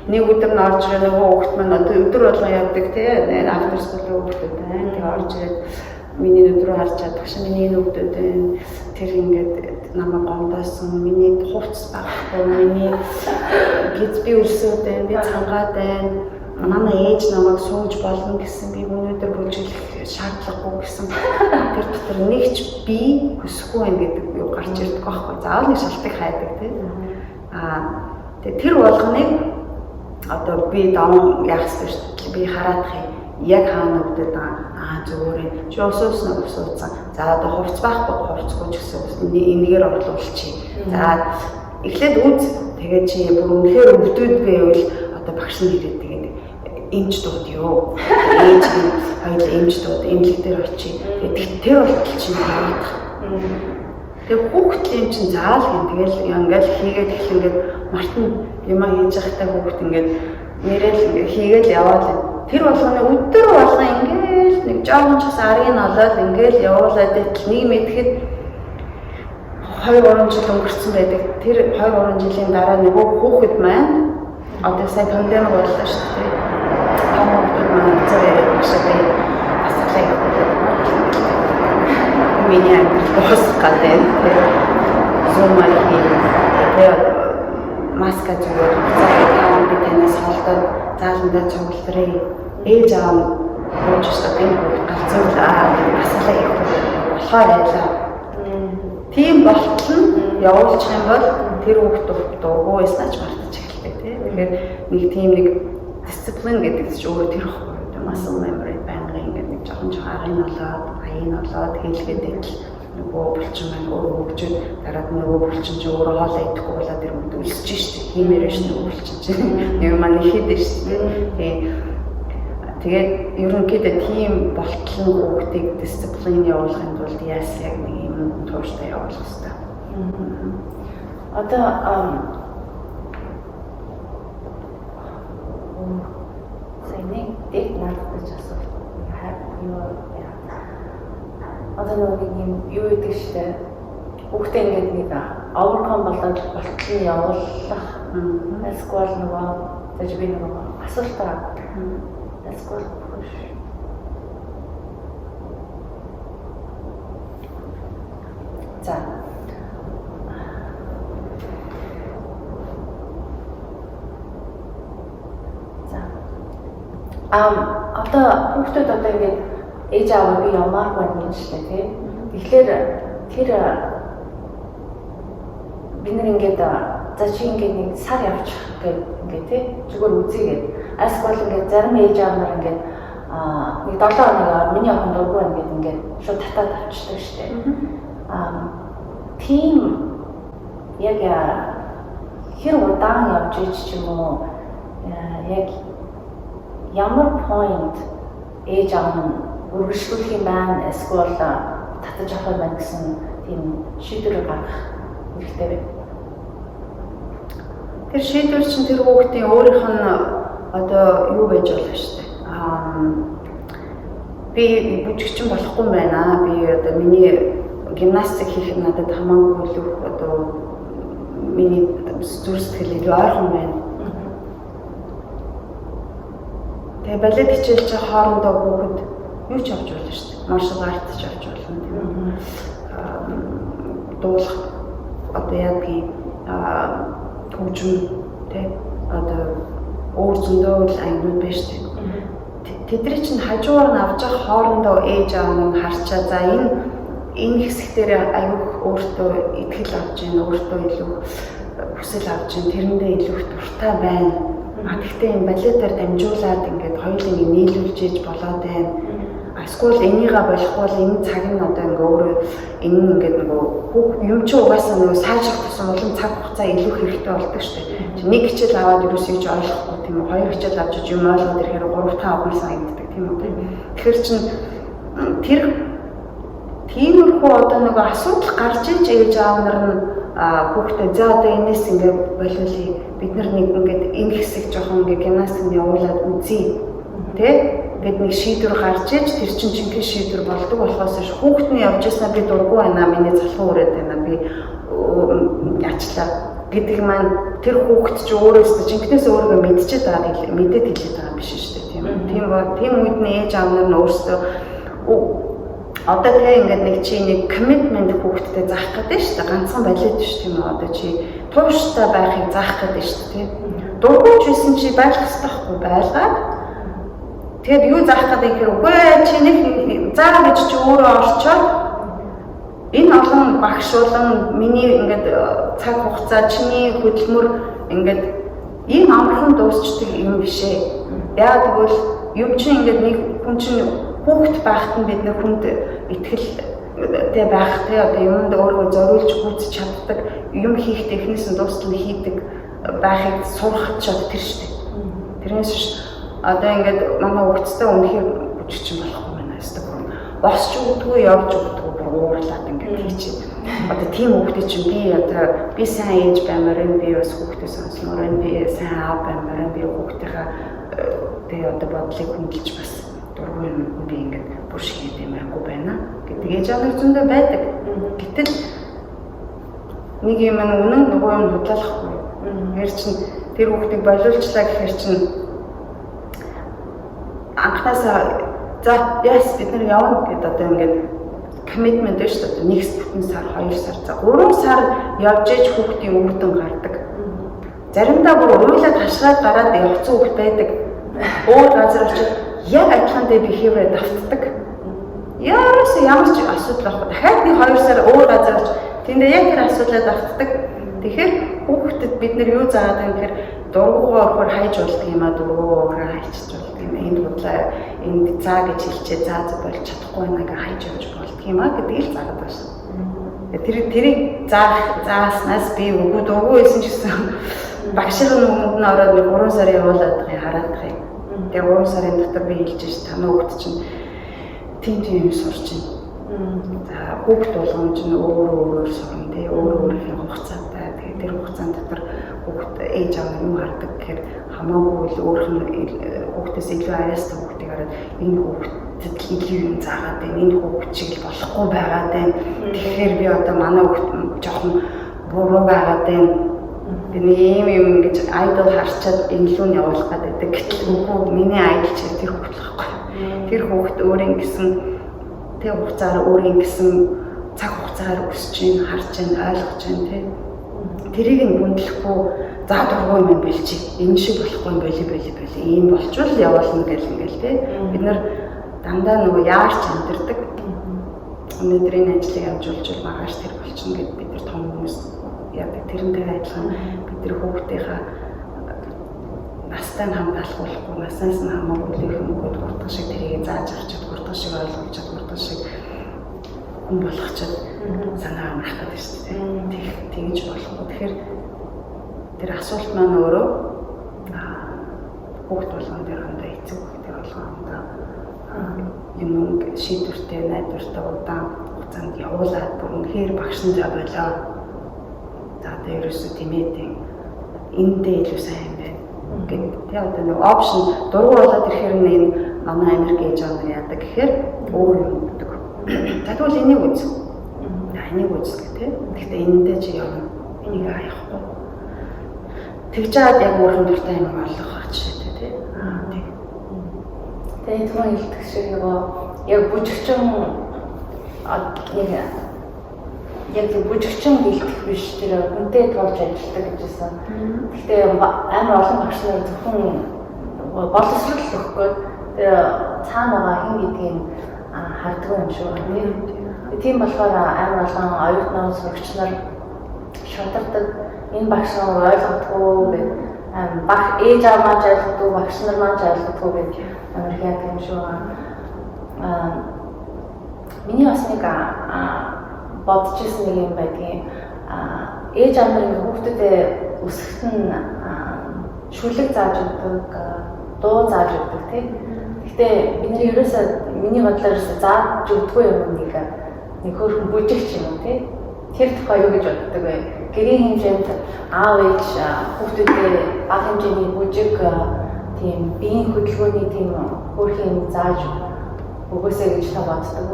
Нэг өдөр нь орж ирээ нөгөө хүүхд маань одоо өдөр болгон явдаг тий. After school хүүхдүүд байна. Тэгээ орж ирээд миний өдрөө харж чадах шиг миний хүүхдүүд байна. Тэр ингээд намайг гомдоосон, миний хувцс багхгүй, миний гизби үлсүүд байна, би цангаад байна. Манай ээж намайг сууж болно гэсэн би өнөөдөр бүжиглэх шаардлагагүй гэсэн. Тэр дотор нэг ч би хүсэхгүй байх гэдэг юу гарч ирдэг байхгүй. Заавал нэг шалтгаан хайдаг тийм. Тэгээ тэр болгоныг одоо би даван яах ёстой шүү дээ. Би хараадах юм. Яг хаана өгдөд зүгээр чи усуусан усууцсан. За одоо хувц байхгүй хувцгүй ч гэсэн энэгээр орлуулчих. За эхлээд үз тэгээ чи бүр үнэхээр өвдөд байвал одоо багш нь ирээд тэгээд эмч дууд юу. Ээж нь хоёул эмч дууд эмнэлэг дээр очие. Тэгээд тэр болтол чинь яах. Тэгээ хүүхдийн чинь заал гэн тэгэл ингээл хийгээд эхлэнгээд мартын юм хийж байхдаа хүүхд ингээд нэрэл ингээд хийгээл яваад тэр болгоны өдөр болгоо ингээл нэг жоохон ч арыг нь олоод ингээл явуулаад итэл нэг мэдэхэд 2-3 жил өнгөрсөн байдаг. Тэр 2-3 жилийн дараа нөгөө хүүхэд маань одоо сая пандемик боллоо шүү дээ. Том хүүхэд маань зэрэг багштай асуулаа миний амьдрал босох гэдэг. Зумаар тэгээд маска зүгээр цаашаа би танаас холдоод зааландаа цугларыг ээж аав нь уужсдаг юм галзуулаа асуулаа хийх болохоор байлаа. Тийм болтол нь явуулчих юм бол тэр хүүхдүүд дургуй эснаж мартаж эхэлдэг тийм. Тэгэхээр нэг тийм нэг дисциплин гэдэг чинь өөрөө тэр ихгүй. Muscle memory байнгын ингээд нэг жоохон арын болоод, аян болоод хэлгээд идэл нөгөө булчин маань өөрөө хөгжөөд дараад нөгөө булчин чинь өөрөө хоолоо идэхгүй болоод ирэнгүүт өлсөж штеп. Хиймээрэж нөгөө булчин чинь. Нэг маань ихэд штеп. Тэгээд ерөнхийдөө тийм болтлон хүүхдийг дисциплин явуулахын тулд яасан яг нэг юм тууштай явуулах хэрэгтэй. Одоо нэг дэт надад ч асуулт юу одоо нэг юм юу гэдэг штэ хүүхдээ ингээд нэг overcome болоод болтлон явуулах эсвэл нөгөө тэгж би нөгөө асуултаа эсвэл push за одоо хүүхдүүд одоо ингээд ээж аав би ямаар байна гэж л тийм. Тэгэхээр тэр бид нар ингээд за чи ингээд нэг сар явчих гэх ингээд тийм зүгээр үзьгээд эсвэл ингээд зарим ээж аав нар ингээд нэг 7 хоног миний охин дургүй ингээд ингээд шууд татаад авчдаг штэ. Тийм яг хэр удаан явж иж ч юм уу яг ямар point ээж аав нь үргэлжлүүлэх юм байна эсвэл татаж авах юм байна гэсэн тийм шийдвэр гаргах хэрэгтэй байна. Тэр шийдвэр чинь тэр хүүхдийн өөрийнх нь одоо юу байж болох шүү дээ. Би бүжигчин болохгүй юм байна. Би одоо миний гимнастик хийх нь надад хамаагүй л одоо миний зүрх сэтгэл илүү ойрхон байна. Тэгээ балет хичээлж байгаа хоорондоо хүүхэд юу ч авч болно шүү дээ. Маршал арт ч авч болно тийм. Дуулах одоо яг хөгжим тий одоо өөр зөндөө л ангид байна шүү дээ. Тэдний чинь хажуугаар нь авч байгаа хоорондоо ээж аав нь харчаа за энэ хэсгээр аюух өөртөө итгэл авч ийн өөртөө илүү хүсэл авч ийн тэрэндээ илүү их дуртай байна. Гэхдээ энэ балетаар дамжуулаад ингээд хоёулын нийлүүлж иж болоод байна. Эсвэл энийгээ болохгүй энэ цаг нь одоо ингээ өөрөө энэ ингээд нөгөө юм чи угаасаа нөгөө сайжрах тусам улам цаг хугацаа илүү хэрэгтэй болдог шүү дээ. Нэг хичээл аваад юусэн ч ойлгохгүй тийм үү. Хоёр хичээл авч юм ойлгоод ирэхээр 3-5 авах санагддаг тийм үү. Тэгэхээр чин тэр тиймэрхүү одоо нөгөө асуудал гарч иж ээж аав нар нь хүүхдээ за одоо энэс ингээд болиулъя бид нар нэг ингээд энэ хэсэг жоохон ингээд гимнастикт явуулаад үзье тий гэдэг нэг шийдвэр гарч иж тэр чинь жинхэнэ шийдвэр болдог болохоос хүүхэд нь явж яснаа би дургүй байна миний залхуу өрөөд байна би яачлаа гэдэг маань тэр хүүхэд ч өөрөөсөө жинхнээс өөрийгөө мэдчихэж байгааг мэдээд хэлээд байгаа биш шүү дээ тийм тийм үед нь ээж аав нар нь өөрсдөө одоо тэгээ ингээд нэг чи нэг commitment хүүхдтэй заах гэдэг шүү дээ ганцхан балет биш тийм үү одоо чи тууштай байхыг заах гэдэг шүү дээ тийм дургүй ч байсан чи байх хэрэгтэй байхгүй байлгаад тэгээд юу заах гэдэг хэрэг үгүй чи нэг заа гэж чи өөрөө орчоод энэ олон багш болон миний ингээд цаг хугацаа чиний хөдөлмөр ингээд ийм амархан дуусчдаг юм бишээ яа тэгвэл юм чи ингээд нэг хүн чинь хүүхэд байхад нь бид нэр хүнд итгэлтэй байх тий одоо юмд өөрөө зориулж гүйцэж чаддаг юм хийх техникс нь дуустал хийдэг байхыг сурах чаддаг тэр шүү дээ. Тэрнээс ш одоо ингээд манай хүүхэдтэй үнэхээр бүжигчин болохгүй байна өстой бүр босч өгдөггүй явж өгдөггүй бүр уурлаад ингээд хийчих. Одоо тийм хүүхдээ чинь би одоо би сайн ээж баймаар энэ би бас хүүхдээ сонсмоор энэ би сайн аав баймаар би хүүхдийнхаа тий одоо бодлыг хөндлөж бас дургүй юм би ингээд бүр шийдэв юмаргүй байна гэдэг ээж аав зөндөө байдаг. Гэтэл нэг юм үнэн нөгөө юм худлаахгүй. Тэр чинь тэр хүүхдийг болиулчлаа гэхээр чинь анхнаасаа за яс бид нар явна гэдэг одоо ингээд commitment шүү дээ. Нэг сар 2 сар за 3 сар явж ээж хүүхдийн үр дүн гардаг. Заримдаа бүр уйлаад хашраад гараад явцсан хүүхд байдаг. Өөр газар очиж яг адилхантай behavior давтдаг. Яараас ямар ч асуудал байхгүй. Дахиад нэг 2 сар өөр газар очиж тэндээ яг тэр асуудлаа давтдаг. Тэгэхээр хүүхдэд бид нар юу заадаг юм гэхээр дургуугаа орохоор хайж болдго юм а дургуугаа хайчих болдго юм. Энд бодлоо энд цаа гэж хэлчихээ заа болж чадахгүй байна гэ хайж явж болдго юм а гэдгийг л заагаад байна. Тэрийг зааснаас би үгүй байсан ч гэсэн багшийн өмнөд нь ороод 3 сар явуулаад хараад байгаа юм. Тэгээ 3 сарын дотор би хэлж ш танаа хүүхд чинь тийм юм сурч байна. За хүүхд болгоомж нь өөр сурна тий өөрийнхөө хугацаатай. Тэгээ тэр хугацаанд дотор хүүхд ээж аав юм хардаг гэхээр хамаагүй л өөрх нь хүүхдээс илүү аяастай хүүхдийг хараад энэ хүүхдэд илүү юм заагаад байна. Энэ хүүхд шиг л болохгүй байгаад байна. Тэгэхээр би одоо манай хүүхд жоохон буруу байгаад байна. Би ийм ингэж айдол харчаад илүү нь явуулах гэдэг. Гэтэл үгүй миний айдол чинь тэр хүүхд л байхгүй. Тэр хүүхд өөрийн гэсэн тэг хугацаар өөрийн гэсэн цаг хугацаагаар өсөж чинь харж чинь ойлгож чинь тий. Тэрийг нь гүндлэхгүй за дургүй юм бэлчи. Энэ шиг болохгүй юм боли. Ийм болчвол явуулна ингээл тий. Бид нар дандаа нөгөө яарч амьдэрдэг. Өнөөдрийн ажлыг амжуулж багаж тэр болчихно гэд бид нар том хүмүүс яадаг. Тэрнтэй адилхан бид нар хүүхдийнхаа настай хамгаалахгүй наснаас нь хамаагүй л юм гээд гуртах шиг тэрийг зааж авчиад гуртах шиг ойлгуулчаад гуртах шиг хүн болгочод санаа амрах гэдэг шүү дээ. Тэгж болохгүй. Тэгэхээр тэр асуулт маань өөрөө хүүхд болгон дээр хандаа эцэг хүүхдээ болгоомдоо юм шийдвэртэй найдвартай удаан хугацаанд явуулаад бүр үнэхээр багш нь за болоо. За дээрээс тэмээдэн эндээ илүү сайн юм байна. Гэт яг одоо нэг опшн дургу болоод ирэхээр энэ манай Америк ээж аав нар яадаг гэхээр өөр юм гэдэг. Тэгвэл энийг үз. Энийг үз гэх тээ. Гэхдээ эндээ чи явна. Энийг аяхгүй. Тэгж чаад яг өөрхөн дуртай юм олох гэж шийдээ тээ. Тэг. Тэгээ түрүүн хэлдэг шиг нөгөө яг бүжигчин яг бүжигчин бэлтгэх биш тэр үнтэй туулж ажилладаг гэжсэн. Гэхдээ амар олон багш нар зөвхөн боловсрол өгөхгүй тэр цаана байгаа хин гэдгийг харддаг юм шүү. Тийм болохоор амар олон оюутнууд сурагч нар шатардаг. Энэ багш нар ойлгохгүй гэх баг ээж аав маань ойлгохгүй багш нар маань ойлгохгүй гэх амар хяг юм шүү. Миний бас нэг бодож ирсэн нэг юм байдгийн ээж аав нар ингээ хүүхдүүдэд өсгөхт нь шүлэг зааж өгдөг, дуу зааж өгдөг тийм. Гэхдээ бид нар ерөөсөө миний бодлоор зааж өгдөггүй юм нэг хөөрхөн бүжигч юм тийм. Тэр тухай юу гэж боддог вэ? Гэрийн хэмжээнд аав ээж хүүхдүүдэд бага хэмжээний бүжиг тийм биеийн хөдөлгөөний тийм хөөрхөн юм зааж өгөөсэй гэж та боддог.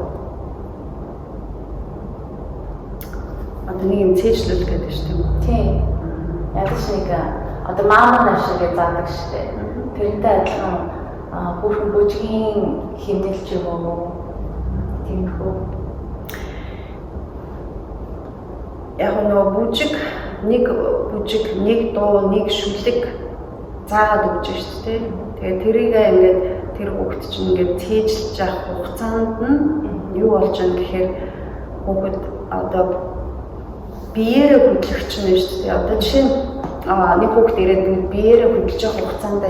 Одоо нэг юм цээжлүүл гэдэг шүү дээ. Тийм. Яг ч нэг одоо маамаа нар шиг заадаг шүү дээ. Тэрнтэй адилхан хүүхэн бүжгийн хэмнэлч юм уу? Тиймэрхүү. Яг нөгөө бүжиг, нэг дуу, нэг шүлэг заагаад өгч шүү дээ. Тэгээд тэрийг ингээд тэр хүүхэд чинь ингээд цээжлж авах хугацаанд нь юу болж байгаа гэхээр хүүхэд одоо биеэрээ хөдлөгч нь шүү дээ. Одоо жишээ нь нэг хүүхэд ирээд биеэрээ хөдлөж явах хугацаанд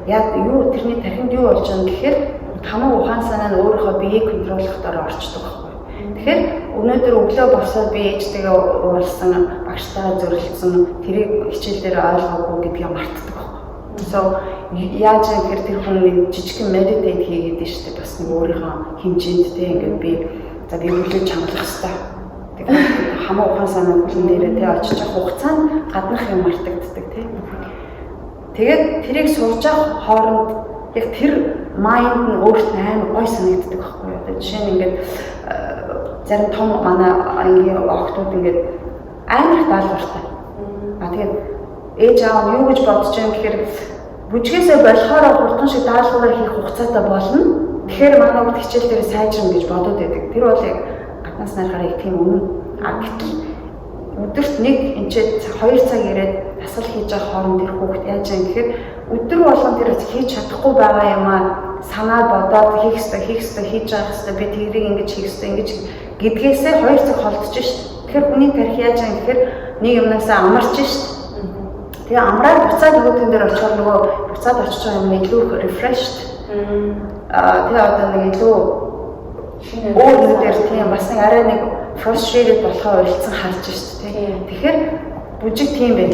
яг юу тэрний тархинд юу болж байгаа гэхээр хамаа ухаан санаа нь өөрийнхөө биеийг контроллохоор орчдөг байхгүй. Тэгэхээр өнөөдөр өглөө босоод би ээжтэйгээ уулзсан, багштайгаа зөрөлдсөн, тэрийг хичээлдээр ойлгоогүй гэдгийг мартдаг байхгүй. So яаж гэхээр тэр хүн жижигхэн медитейт хийгээд шүү дээ. Бас нэг өөрийнхөө хэмжээнд тэ ингээд би за би өглөө чангалах хэрэгтэй. Хамаа ухаан санаа бүлэн дээрээ тэ очиж явах хугацаанд гаднах юм мартагддаг тий. Тэгээд тэрийг сууж явах хооронд яг тэр майнд нь өөртөө амар гой санагддаг байхгүй юу. Одоо жишээ нь ингээд зарим том манай ангийн охтууд ингээд амар даалгавартай. Тэгээд ээж аав нь юу гэж бодож байгаа юм гэхээр бүжгээсээ болохоор хурдан шиг даалгавар хийх хугацаатай болно. Тэгэхээр манай хүүхд хичээл дээр сайжрна гэж бодоод байдаг. Тэр бол яг гаднаас нарахаар их тийм үнэн. Гэтэл өдөрт нэг энчээд 2 цаг ирээд дасгал хийж байгаа хооронд тэр хүүхд яаж юм гэхээр өдөр болгон тэр хийж чадахгүй байгаа юм аа санаа бодоод хийх ёстой хийж байгаа ёстой би тэрийг ингэж хийх ёстой ингэж гэдгээсээ 2 цаг холдож шít. Тэгэхээр хүний тарих яаж юм гэхээр нэг юмнаас амарч шít. Тэгээ амраад буцаад нөгөөдөн дээр очихоор нөгөө буцаад очиж байгаа юм илүү refreshed. Тэгээ одоо нэг илүү өөр нүдээр тийм бас нэг арай нэг frustrated болохоо ойлцсон харж шүү дээ. Тэгэхээр бүжиг тийм байх.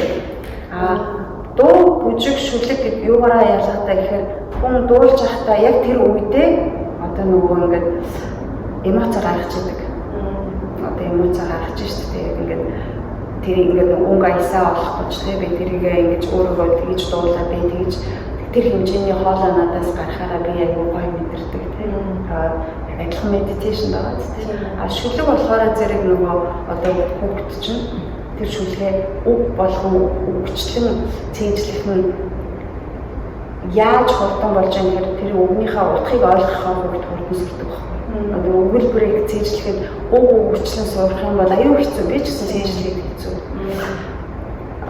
Дуу бүжиг шүлэг гэдэг юугаараа ялгаатай гэхээр хүн дуулж байхдаа яг тэр үедээ одоо нөгөө ингээд эмоц гаргаж идэг. Одоо эмоц гаргаж шүү дээ. Ингээд тэр ингээд өнгө аясаа олох гэж тийм би тэрийгээ ингэж өөрийгөө тэгж дуулаад би тэгж тэр хэмжээний хоолой надаас гарахаараа би яг гоё мэдэрдэг тийм. Адилхан медитейшн байгаа тийм. Шүлэг болохоор зэрэг нөгөө одоо хүүхд чинь тэр шүлгээ үг болгон үгчлэн цээжлэх нь яаж хурдан болж байгаа гэхээр тэр үгнийхээ утгыг ойлгохоо бүгд хурдан сэлдэг байна. Одоо өгүүлбэрийг цээжлэхэд үг үгчлэн сурах юм бол аюу хэцүү би ч гэсэн цээжлэхэд хэцүү.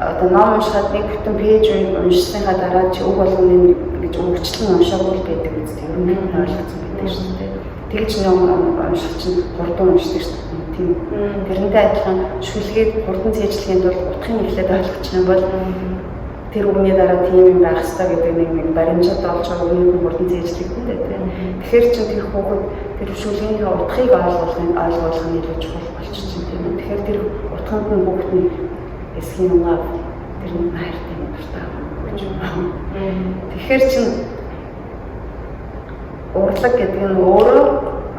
Одоо ном уншихад нэг бүтэн пэйж уншсныхаа дараа чи үг болгоны гэж үгчлэн уншаагүй байдаг үстэй. Ер нь ойлгоцсон байдаг шүү дээ. Тэгж ном унших чинь хурдан уншдаг шүү дээ. Тийм. Тэрнтэй адилхан шүлгээд хурдан цээжлэхийн тулд утгыг эхлээд ойлгочих юм бол тэр үгний дараа тийм юм байх хэрэгтэй гэдэг нэг баримжаад олж байгаа үнийг хурдан цээжлэгдэн дээ тийм. Тэгэхээр чинь тэр хүүхэд тэр шүлгийнхээ утгыг ойлгох нь илүү чухал болчих чинь тийм. Тэгэхээр тэр утганд нь бүгд нь эсхийн лав тэр нь хайртай юм дуртай гэж байна. Тэгэхээр чинь урлаг гэдэг нь өөрөө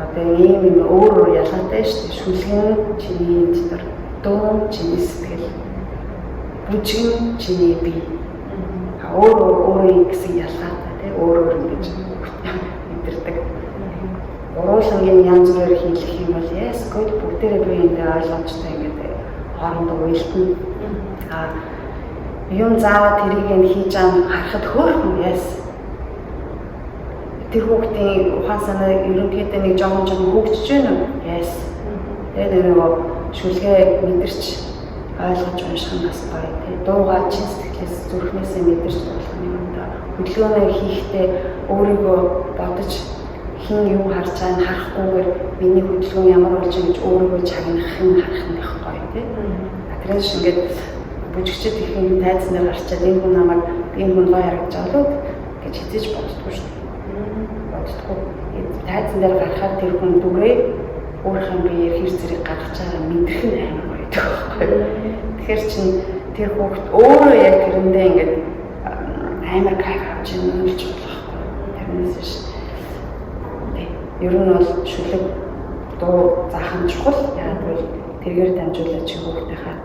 одоо ийм юм өөр ялгаатай шүү дээ. Шүлгэн чиний дотор, дуу чиний сэтгэл, бүжиг чиний бие. Өөр гэсэн ялгаатай тийм өөр ингэж мэдэрдэг. Уруулангийн янз бүрээр хийх юм бол yes good бүгдээрээ би энэ ойлгомжтой ингээд хоорондоо уйлтна. Юм заавал тэрийг хийж байгаа харахад хөөрхөн yes. Тэр хүүхдийн ухаан санаа ерөнхийдөө нэг жоохон хөгжиж байна уу? Yes. Тэгээд нөгөө шүлгээ мэдэрч ойлгож унших нь бас гоё. Тэгээд дуугаа чин сэтгэлээс зүрхнээсээ мэдэрч болох юм да. Хөдөлгөөнөө хийхдээ өөрийгөө бодож хин юу харж байгааг нь харахгүйгээр миний хөдөлгөөн ямар болж байгаа гэж өөрийгөө чагнах нь харах нь их гоё тий. Тэрээс ингээд бүжигчд их юм тайзнаар гарчаад энэ хүн намайг энэ хүн гоё харагдаж байгаа л гэж хэзээж боддоггүй шүү дээ. Боддоггүй. Тайзан дээр гарахаар тэр хүн дүрээ өөрийнхөө биеэр хэр зэрэг гаргаж байгаа мэдрэх нь амар гоё гэдэг. Тэгэхээр чин тэр хүүхд өөрөө яг тэрэндээ ингээд амар кайф авч юмж болохгүй. Тэрнээс биш. Ер нь бол шүлэг дуу заах нь чухал. Яг л тэргээр дамжуулаад чи хүүхдийнхаа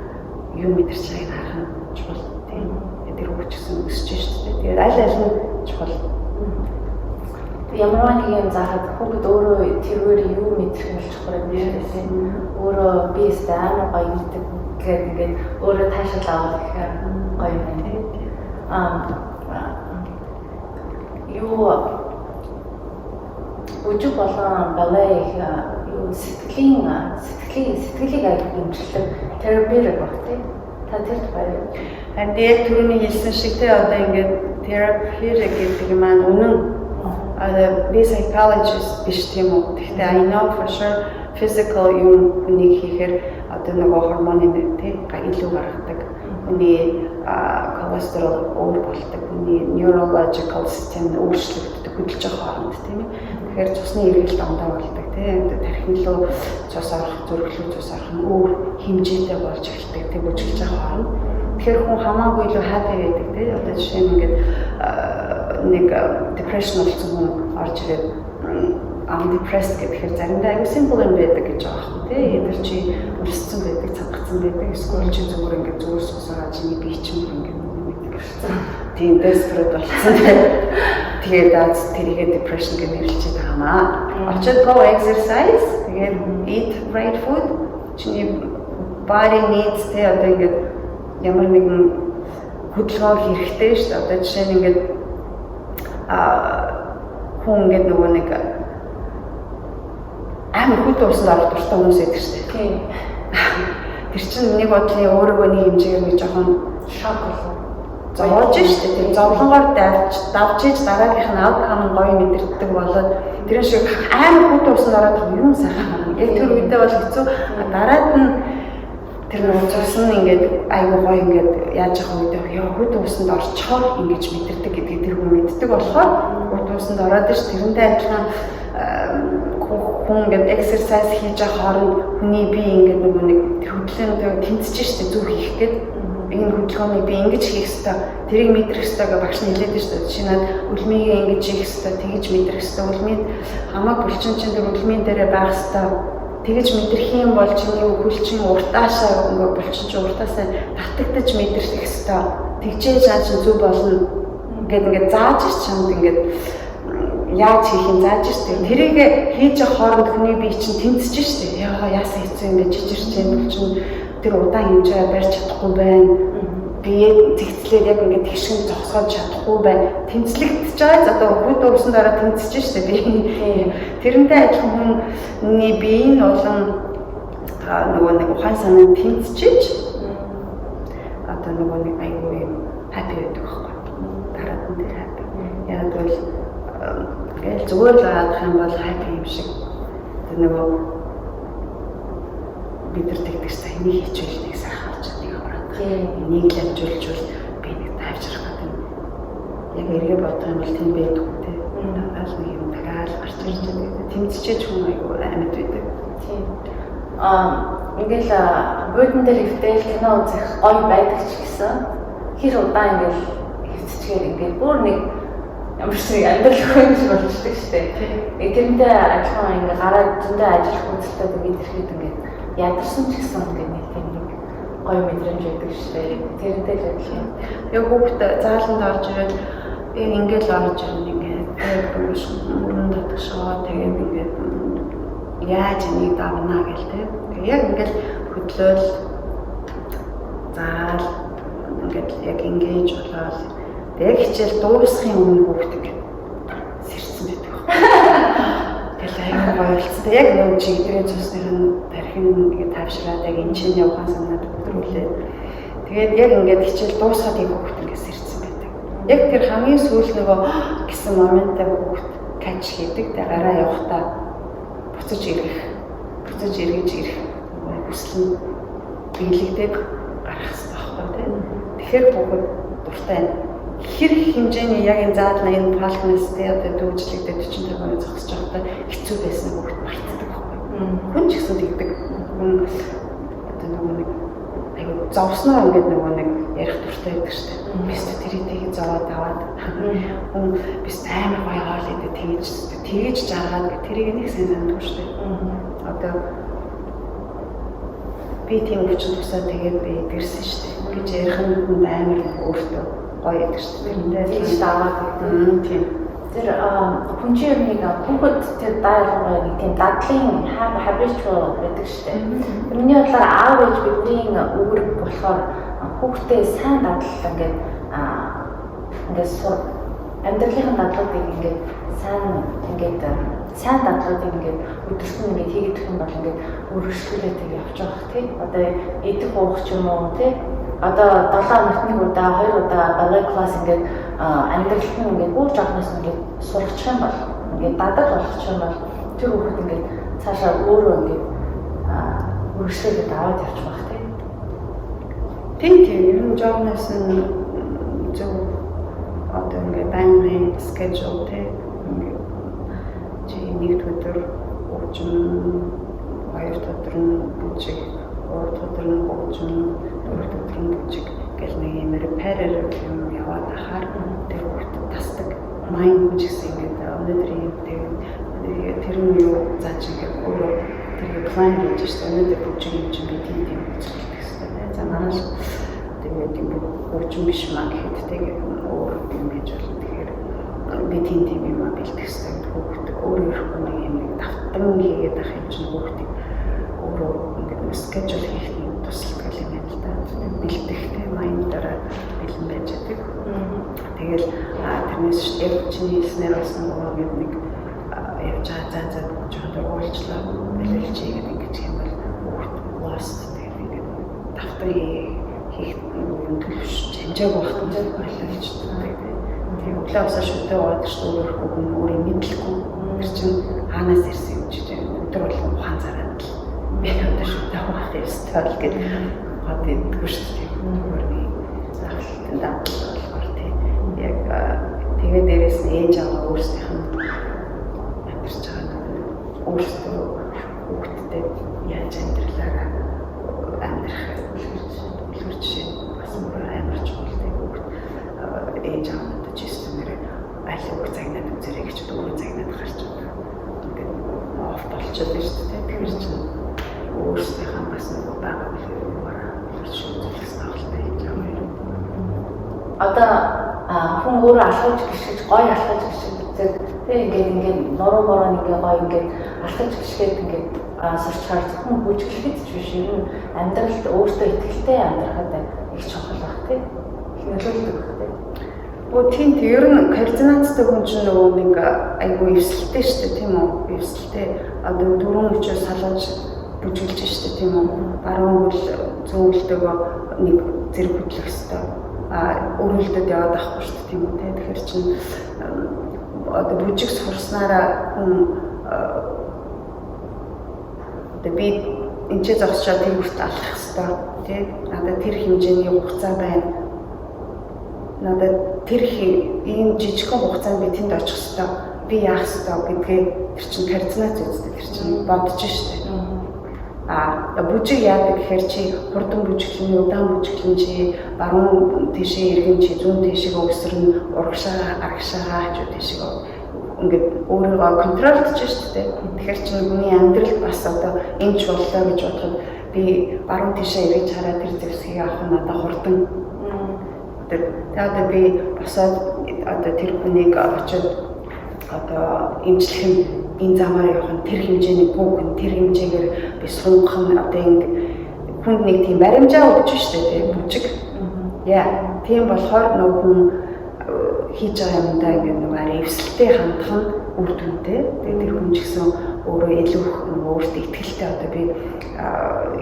юу мэдэрч байгааг харах нь чухал. Тийм. Тэр хүүхд ч гэсэн өсөж шүү дээ. Тэгээд аль аль нь чухал. Ямар нэг юм заахад хүүхд өөрөө тэргээр юу мэдэрх нь чухал юм шиг өөрөө биестэй амар гоё мэддэг гэхээр ингээд өөрөө таашаал авах гэхээр гоё юм байна. Юу бүжиг болон балет юу сэтгэлийг аяг хэмжлэг терапи баг тийм. Та тэр баяр. Тэгээд түрүүний хэлсэн шиг те одоо ингээд терапи гэдэг маань үнэн би psychologist биш тийм үү. Гэхдээ I know for sure physical юм хүнийг хийхээр одоо нөгөө гормоны тийм илүү гаргадаг. Хүний cholesterol өөр болдог. Хүний neurological system өөрчлөгддөг хөдөлж байгаа хооронд тийм ээ. Тэгэхээр цусны эргэлт ондоо болдог тийм. Тархинлуу цус орох, зүрхлүү цус орох нь өөр хэмжээтэй болж эхэлдэг тийм бүжиглж байгаа хооронд. Тэгэхээр хүн хамаагүй илүү happy байдаг тийм. Одоо жишээ нь ингээд нэг depression болсон хүн орж ирээд I'm depressed гэхээр заримдаа аюу simple юм байдаг гэж байгаа юм тий. Эдгээр чи өлссөн байдаг, цангацсан байдаг, эсвэл чи зүгээр ингээд зүгээр сусараа чиний бие чинь ингээд мэддэг гэсэн. Тийм desperate болсон. Тэгээд that's тэрийгээ depression гэж нэрлэж байгаамаа. Очоод go exercise, тэгээд eat right food. Чиний body needs тий одоо ингээд ямар нэгэн хөдөлгөөн хэрэгтэй шүү дээ. Одоо жишээ нь ингээд хүн ингээд нөгөө нэг амар хүнд уусанд орох дуртай хүмүүс байдаг шүү дээ. Тийм. Тэр чинь нэг бодлын өөрөөгөө нэг хэмжээгээр нэг жоохон шок болов. Зовоож шүү дээ. Тэр зовлонгоор давж иж дараагийнх нь outcome нь гоё мэдэрдэг болоод тэр шиг амар хүнд уусанд ороод юм сайхан. Яг тэр үедээ бол хэцүү. Дараад нь тэр нөгөө цусан ингээд айгүй гоё ингээд яаж явах үед яа хөд усанд орчоор ингэж мэдэрдэг гэдгийг тэр хүн мэддэг болохоор хөд усанд ороод ш тэрнтэй адилхан хүн ингээд exercise хийж байгаа хооронд хүний бие ингээд нөгөө нэг тэр хөдөлгөөнд тэнцэж штэ зүг хийх гээд энэ хөдөлгөөнийг би ингэж хийх ёстой тэрийг мэдрэх ёстой гэж багш нь хэлээд штэ жишээ нь үлмигээ ингэж хийх ёстой тэгж мэдрэх ёстой үлмийн хамаг булчин чинь тэр үлмийн дээрээ байх ёстой тэгж мэдрэх юм бол чиний хөлчин уртаашаа ингээ булчин чинь уртаасаа татагдаж мэдрэх ёстой тэгжээ цааш зүг болно ингээд зааж чамд ингээд яаж хийхин зааж штэ тэрийг хийж явах хооронд хүний бие чинь тэнцэж штэ яа яасан хэцүү ингээд жижигч юм бол чинь тэр удаан хэмжээ барьж чадахгүй байна бие зэгцлээд яг ингээд тэгшин зогсоож чадахгүй байна тэнцлэгдэж байгаа одоо хөд өрсөн дараа тэнцэж штэ би тэрнтэй адилхан хүний бие нь болон нөгөө нэг ухаан санаа тэнцэж одоо нөгөө нэг аюу хаппи байдаг байхгүй дараад нь тэр хаппи яг бол ингээл зүгээр л байгаа юм бол хаппи юм шиг тэр нөгөө бид нар тэгдэгсээ энийг хийчихвэл нэг сайхан очоод нэг ороод энийг л амжуулж би нэг тайвшрах гэдэг яг эргээ бодох юм бол тийм байдаг үү те надад нэг юм тагаал гарч ирж байгаа тэмцчээж хүн аюу амьд байдаг тийм ингээл буудан дээр хөвтэй кино үзэх гоё байдаг ч гэсэн хэр удаан ингээл хөвцчихээр ингээд бүр нэг ямар ч нэг амьдрал хөнж болчихдаг штеп. Тэрнтэй адилхан ингээ гараад зөндөө ажиллах үзэлтэй тэгээд ирэхэд ингээд ядарсан ч гэсэн ингээд нэг тийм нэг гоё мэдрэмж өгдөг штеп. Тэрнтэй л адилхан. Яг хүүхд зааланд орж ирээд ингээл орж ирнэ ингээд мөрөнд татгшгаа тэгээд ингээд яаж энийг давнаа гэл тэ. Яг ингээл хөдлөөл заал ингээд яг ингэж болоод яг хичээл дуусахын өмнө хүүхд ингээд сэрсэн байдаг. Тэгэл аягүй гоёлцсон. Яг нөгөө чи эдрийн цусныг нь тархин ингээд тавшраад яг энэ чинь явахын санаад өдрүүлээ. Тэгээд яг ингээд хичээл дуусгаад яг хүүхд ингээд сэрсэн байдаг. Яг тэр хамгийн сүүл нөгөө гэсэн моментаа хүүхд кач хийдэг. Тэгээд гараа явахдаа буцаж эргэж ирэх хүсэл нь биелэгдээд гарах хэрэгтэй байхгүй тийм. Тэгэхээр бүгд дуртай хэрэг хэмжээний яг энэ заална энэ палкнестэй одоо дүүжлэгдээ 45% зогсож байхдаа хэцүү байсан бүгд мартдаг байхгүй. Хүн ч гэсэн тэгдэг. Хүн одоо нөгөө нэг айгу зовсноо ингээд нөгөө нэг ярих дуртай байдаг шүү дээ. Бис тэрийг зовоод аваад хүн бис амар гоё хоол идэ тэгэж жаргаад тэрийг нэг сайн санагдав шүү дээ. Одоо би тийм хүчин тусаад тэгээд би идэрсэн шүү дээ. Гэж ярих нь хүн амар өөртөө гоё байдаг шүү дээ. Тэгж даваад тийм. Тэр хүн чинь нэг хүүхэд тэр даалгаврыг нэг тийм дадлын хабричуал байдаг шүү дээ. Миний бодлоор аав ээж бидний үүрэг болохоор хүүхдээ сайн дадлал ингээд амьдралын дадлуудыг ингээд сайн дадлуудыг ингээд өдөртөн ингээд хийгдэх юм бол ингээд өргөжлүүлээ тэг явж байгаа тийм. Одоо идэх уух ч юм уу тийм. Одоо 7 хоногт нэг удаа 2 удаа балет класс ингээд амьдралд нь ингээд бүр жахнаас ингээд сурах юм бол ингээд дадал болох юм бол тэр хүүхэд ингээд цаашаа өөрөө ингээд өргөжлөлөд аваад явчих байх тийм. Тийм ер нь жогноос нь зөв одоо ингээд байнгын schedule тийм. Чи нэг өдөр уучим 2 өдөр нь бүжиг 3 өдөр нь уучим 4 өдөр нь бүжиг гэх нэг юм параллел юм яваад ахаар тэр хүртэл тасдаг майнд ч гэсэн ингээд өнөөдөр юм тэгээд тэр нь юу заач ингээд өөрөө тэр план хийж штэ өнөөдөр бүжиг юм чинь би тийм үзүүлэх хэрэгтэй за манайш тэгээд юм уучим биш маа гэхэд тэгээд өөр юм гэж болно тэгэхээр би тийм юм аа бэлтгэх хэрэгтэй өөрөө ирэхгүй нэг юм давтан хийгээд ах юм чинь хүүхдийг өөрөө ингээд schedule хийх нь тусалдаг юм байна л да. Бэлтгэхтэй майндаараа бэлэн байж байгаа. Тэгэл тэрнээс яг чиний хэлснээр бас нэг явж байгаа за жоохон уулчлаа бэлэлж хийгээд ингэж юм бол хүүхд lost тэгээд ингээд давтан хийх юм төлөвш хэмжээг багтан байлгаж байгаа. Тэгээ өглөө усаа шүтээ уудаг шүү дээ хүн өөрөө мэдлэхгүй. Тэр чинь хаанаас ирсэн юм чи өдөр болгон ухаан зараад л би өдөр шүтээ авах ёстой гэж бод идэггүй шүү дээ. Өөрийн заахлалтанд болохоор тийм яг тэгээ дээрээс нь ээж аваа өөрсдийнх нь амьдарч байгаа өөрсдөө хүүхдтэй яаж амьдралаараа амьдрах үлгэр жишээ бас амар чухал тийм хүүхд ээж аваа надад жишээнээр аль үг загнаад үзэрэй гэж дөрөв загнаад гарч байгаа. Ингээд оф болчиход байна шүү дээ. Тэр чинь өөрсдийнхээ бас нэг байгаа үлгэр шүүмжлэхсэн авалтай ээж аваа юм. Одоо хүн өөрөө алхаж гიშгэж гоё алхаж гიშгэж тэг ингээд нуруу мороо ингээ гоё ингээд алхаж гიშгээд ингээд сурчаар зөвхөн бүжиглэхэд ч биш ер нь амьдралд өөртөө итгэлтэй амьдрахад их чухал баг тийм нөлөөлдөг тийм. Тийм ер нь харьцаанцтай хүн чинь нөгөө нэг айгүй эвсэлтэй шүү дээ тийм үү? Эвсэлтэй одоо дөрөв өчөөс салгаж бүжиглэж шүү дээ тийм үү? Баруун хөл зүүн хөлтэйгөө нэг зэрэг хөдлөх хэрэгтэй. Өрөөлдөд яваад авахгүй шүү дээ тийм үү? Тэгэхээр чинь одоо бүжиг сурснараа хүн одоо би энэ ч зогсчоод тэр хүртэл алхах хэрэгтэй тийм. Надад тэр хэмжээний хугацаа байна. Надад тэр ийм жижигхэн хугацаанд би тэнд очих хэрэгтэй. Би яах хэрэгтэй гэдгээ тэр чинь координац үздэг. Тэр чинь бодож штэ. Бүжиг яадаг гэхээр чи хурдан бүжиглэн, удаан бүжиглэн чи баруун тийшээ иргэн чи зүүн тийшээ өсрөн урагшаа, арагшаа хажуу тийшээ ингээд өөрийгөө контролдож штэ. Тэгэхээр чи хүний амьдрал бас одоо эмч боллоо гэж бодоход би баруун тийшээ эргэж хараад тэр зэвсгийг авах нь надад хурдан. Тэгээд би босоод одоо тэр хүнийг очиод одоо эмчлэх нь энэ замаар явах нь тэр хэмжээний бүхэн тэр хэмжээгээр би сунгах нь одоо ингэ хүнд нэг тийм баримжаа өгч штэ тийм бүжиг. Яа, тийм болохоор нөгөө хүн хийж байгаа юмдаа ингэ нөгөө арай эвсэлтэй хандах нь үр дүнтэй. Тэгээд тэр хүн ч гэсэн өөрөө илүү нөгөө өөртөө ихтэй одоо би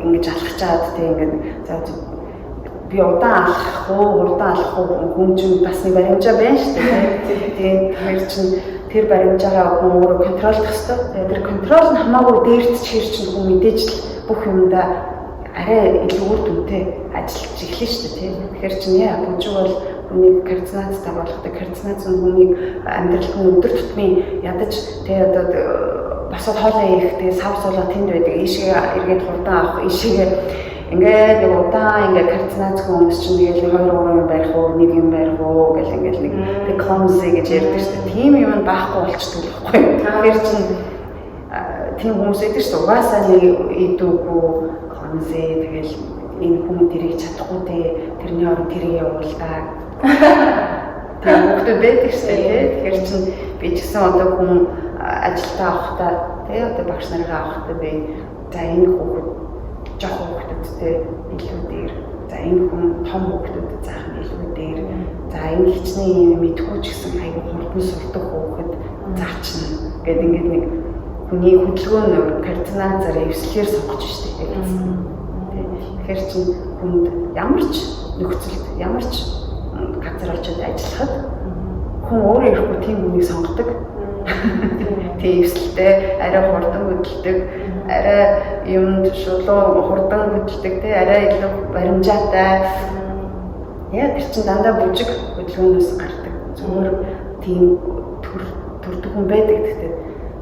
ингэж алхах чаад тийм ингэ за би удаан алхах уу, хурдан алхах уу хүн чинь бас нэг баримжаа байна шүү дээ. Тийм тэр чинь тэр баримжаагаа хүн өөрөө контролдох хэрэгтэй. Тэгээд тэр контрол нь хамаагүй дээрч чир чинь хүн мэдээж л бүх юмдаа арай илүү үр дүнтэй ажиллаж эхлэв шүү дээ. Тэгэхээр чинь яа бүжиг бол хүнийг координацтай болгодог. Координац нь хүнийг амьдралд нь өдөр тутмын ядаж тэгээд одоо босоод хоолоо ийх тэгээд сав суулга тэнд байдаг. Ийшээ эргээд хурдан авах, ийшээ ингээд нэг удаан ингээд координац хүмүүс чинь тэгээд 2-3 юм барих уу, 1 юм барих уу гэл ингээд нэг комси гэж ярьдаг шүү дээ. Тийм юм байхгүй болчихдог байхгүй. Тэгэхээр чинь тийм хүмүүс байдаг шүү дээ. Угаасаа нэг идүүгүй комси тэгэл энэ хүн тэрийг чадахгүй дээ. Тэрний оронд тэрийг явуулдаа. Тийм хүмүүс байдаг шүү дээ. Тэгэхээр чинь би ч гэсэн одоо хүн ажилдаа авахдаа тэгээ одоо багш нарыгаа авахдаа би за энэ хүүхэд жоох хүүхдүүдтэй илүү дээр за энэ хүн том хүүхдүүдэд заах нь илүү дээр за энэ хичнээн юм мэдхгүй ч гэсэн айгүй хурдан сурдаг хүүхэд заачна гэдэг ингээд нэг хүний хөдөлгөөн нөр координацаар эвслэр сонгож штеп тэгэхээр чинь хүнд ямар ч нөхцөлд ямар ч газар очиод ажиллахад хүн өөрөө ирэхгүй тийм хүнийг сонгодог. Тийм эвсэлтэй арай хурдан хөдөлдөг арай юмд шулуу хурдан хөдөлдөг те арай илүү баримжаатай. Яа тэр чин дандаа бүжиг хөдөлгөөнөөс гардаг. Зүгээр тийм төрдөг хүн байдаг гэхдээ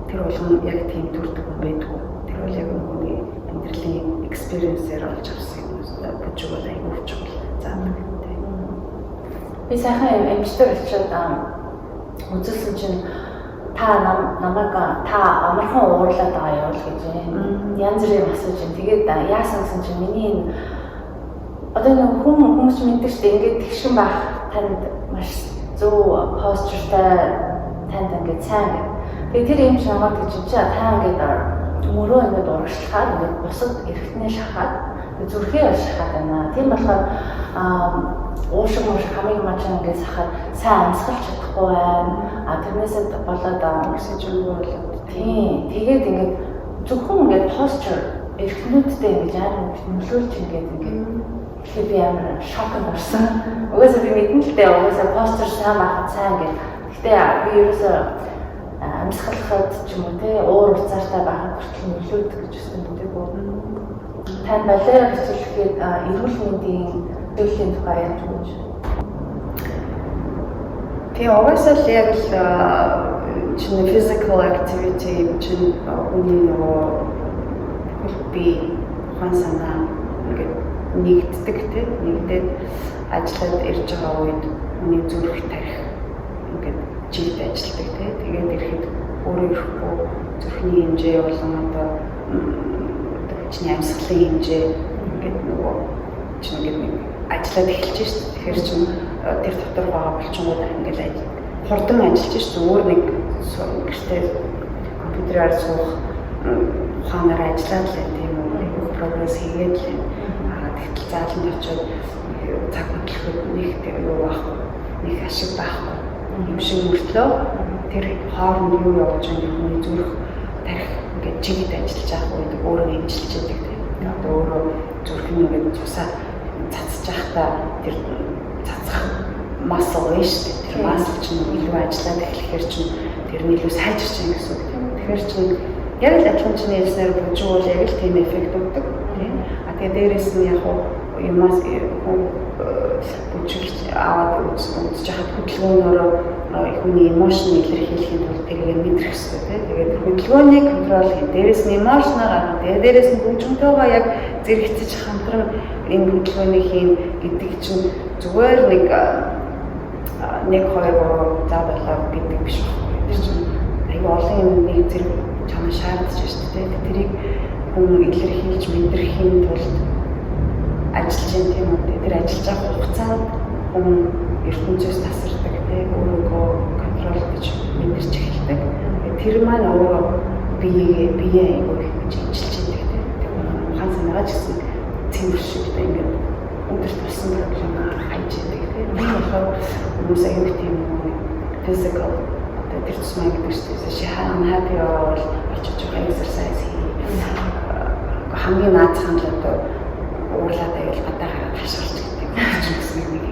тэр болгон яг тийм төрдөг хүн байдгүй. Тэр бол яг хүний амьдралын экспириенсээр олж авсан юм. Бүжиг бол аюул чухал заадаг те. Би сайхан эмчтэй болчиход үзүүлсэн чинь та намайг та амархан уурлаад байгаа явуул гэж янз бүрийн асууж байна. Тэгээд яасан гэсэн чинь миний энэ одоо нэг хүмүүс мэддэг шүү дээ. Ингээд тэгшин байх танд маш зөв постуртай танд ингээд сайн. Тэгээд тэр юм шагаад гэж чи та ингээд мөрөө ингээд урагшлахаар ингээд бусад эргэтнээ шахаад зүрхээ шахаад байна. Тийм болохоор уушиг хамгийн мачаа ингээд сахад сайн амсгалж чадахгүй байна. Тэрнээсээ болоод гэсэн ч юм бол тийм. Тэгээд ингээд зөвхөн ингээд постур эрхнүүдтэй ингээд яаран нөлөөлж ингээд тэгэхээр би амар шокнд орсон. Угаасаа би мэдэн л дээ угаасаа постур сайн байхад сайн гэдэг. Гэхдээ би ерөөсөө амьсгалахад ч юм уу те уур уцаартай байхад хүртэл нөлөөдөг гэж өссөн мэдээгүй. Тань балиар хичээлэхэд эрүүл мэндийн төлөвийн тухай яаж өгч? Тэгээ угаасаа л яг л чинь physical activity чинь үний нөгөө би ухаан санаа ингээд нэгддэг те нэгдээд ажиллаад ирж байгаа үед үний зүрх тарих ингээд жилд ажилладаг те тэгээд ирэхэд өөрөө ирэхгүй зүрхний хэмжээ болон одоо чиний амьсгалын хэмжээ ингээд нөгөө чинь ингээд нэг ажиллаад эхэлж шít. Тэгэхээр чинь тэр дотор байгаа булчингууд ингээд хурдан ажиллаж шít. Өөр нэг гэртээ компьютераар суух ухаанаар ажиллаад л тийм үү прогресс хийгээд л тэгтэл зааланд очиод цаг хөдлөхөд нэг юу байхгүй нэг ашиг байхгүй юм шиг мөртлөө тэр хооронд юу явж байгаа хүний зүрх тарих ингээд чигт ажиллаж байгаа үед өөрөө хэмжилж байдаг тийм. Одоо өөрөө зүрхний ингээд цусаа цацж байхдаа тэр цацах масл вэ шүү дээ. Тэр масл чинь илүү ажиллаад эхлэхээр чинь тэрний илүү сайжирч байгаа гэсэн үг тийм. Тэгэхээр чинь яг л адилхан чиний хэлснээр бүжүүл яг л тийм эффект өгдөг тийм. Тэгээ дээрээс нь яг юмас бүжиглж аваад үзэж хахад хөдөлгөөнөөрөө хүний эмошн илэрхийлэхэд бол тэрийг мэдрэх хэрэгтэй тийм. Тэгээд хөдөлгөөнийг контрол хийн. Дээрээс нь эмошноо гаргах. Тэгээд дээрээс нь бүжгэнтэйгээ яг зэрэгцэж хамтран энэ хөдөлгөөнийг хийн гэдэг чинь зүгээр нэг 2 3 зав болоо гэдэг биш байхгүй. Тэр чинь аюу олон юмны зэрэг чамаа шаардж байна шүү дээ. Тэрийг хүн илэрхийлж мэдрэхийн тулд ажиллаж юм тийм үү. Тэр ажиллаж байгаа хугацаанд хүн ертөнцөөс тасардаг тийм өөрийгөө контрол гэж мэдэрч эхэлдэг. Тэр маань өөрөө биеэ аюу их гэж ажиллаж байдаг тийм. Ухаан санаагаа ч гэсэн цэвэр шигтэй ингээд өдөрт болсон проблемаар хайж байдаг тийм. Би болохоор хүмүүс аюу тийм physical тэр тусмаа гэдэг чинь шихан happy бол очиж байгаа exercise хий. Хамгийн наацхан л одоо уурлаад аюул гадаа гараад хашгирч гэдэг гэсэн нэг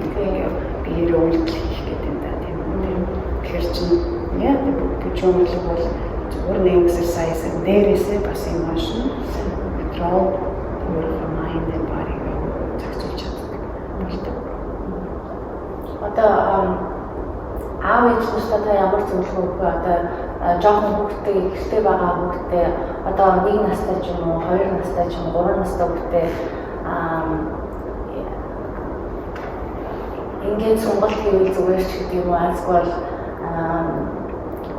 юм. Биеэр үйлдэл хийх гэдэг юм да тийм үү. Тэгэхээр чинь яа бүжүүл бол зүгээр нэг exercise дээрээсээ бас emotion control өөрийнхөө mind and body-г зохицуулж чаддаг болдог. Одоо аав ээж нартай та ямар зөвлөгөө өгөх вэ? Одоо жоохон хүүхдтэй ихтэй байгаа хүүхдтэй одоо 1 настай ч юм уу 2 настай ч юм уу 3 настай хүүхдтэй ингээд сонголт хийвэл зүгээр ч гэдэг юм уу альсгүй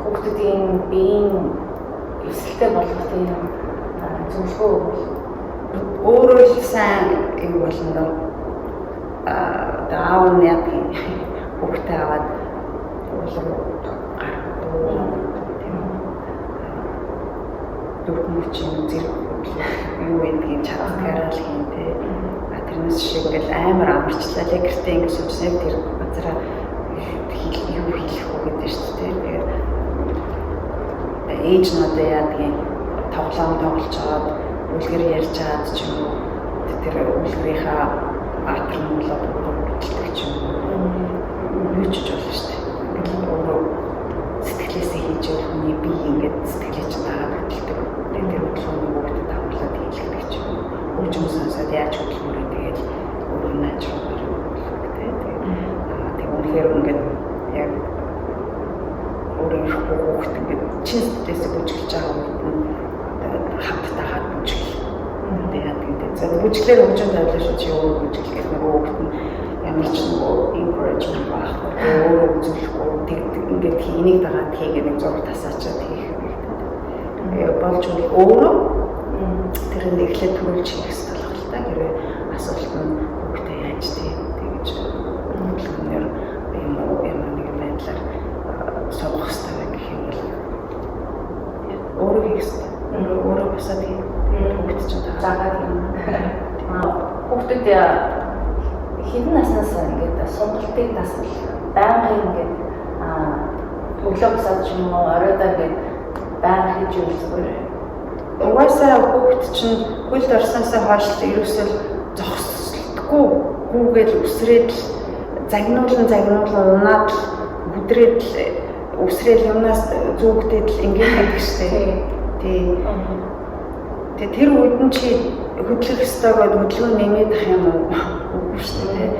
хүүхдүүдийн биеийн өсөлтөд болох тийм зөвлөгөө өгвөл өөрөө л сайн юм болно доо. Аав нь яг хүүхдээ аваад дөрвөн чинь зэрэг юу гэдгийг чадхаараа л хийн тэ. Тэрнээс шиг ингээл амар амарчлаа яг гэртээ ингээд суусан тэр газараа юу хийх вэ гэдэг шүү дээ. Тэгэхээр ээж нь одоо яадгийн тоглоом тоглож аваад үлгэр ярьж аваад ч юм уу тэр үлгэрийнхаа баатар нь болоод бүрдэлдэг ч юм уу юу ч болно шүү дээ. Өөрөө сэтгэлээсээ хийж явах хүний бие ингээд сэтгэлээ чинь дагаад хөдөлдөг. Тэгээд тэр хөдөлгөөний бүгд тавлаад хийлгдэг ч юм уу. Хөгжим сонсоод яаж хөдөлмөрөө тэгээд өөрөө наачраар хөдөлгөх тэгээд үнэхээр ингээд яг өөрөө хөвгт ингээд чин сэтгэлээсээ бүжиглж байгаа юм хамтдаа хаад бүжиглэх. Тэгээд тэгээд бүжиглэр хөгжим тавлаа шүү чи өөрөө бүжиглэх гэдэг нөгөө хөвгт нь ямар ч нөгөө encouragement байхгүй өөрөө үзүүлэхгүй ингээд энийг дагаад хийгээд нэг зураг тасаачаад хийх юм. Болж өөрөө тэр нэг эхлээд төрүүлж хийх хэрэгтэй болох л та. Хэрвээ асуулт нь хүүхдээ яаж тэгж хөдөлгөөнөөр юм уу ямар нэгэн байдлаар суулгах хэрэгтэй гэх юм бол өөрөө хийх хэрэгтэй. Өөрөө басаад хийх. Хүүхд чинь дагаад юм. Хүүхдэд хэдэн наснаас ингээд сонголтыг дасгал байнгын ингээд өглөө босоод ч юм уу оройдоо ингээд байнга хийж үйл зүгээр. Угаасаа хүүхд чинь хөлд орсноосоо хойш ерөөсөө зогсдоггүй гүүгээл өсрээд л загнуулан унаад л бүдрээд үсрээл юмнаас зүгдээд л ингээд байдаг штэ. Тий. Тэгээ тэр үед нь чи хөдлөх ёстой гэдэг хөдөлгөөн нэмээд ах юм уу? Үгүй шүү дээ.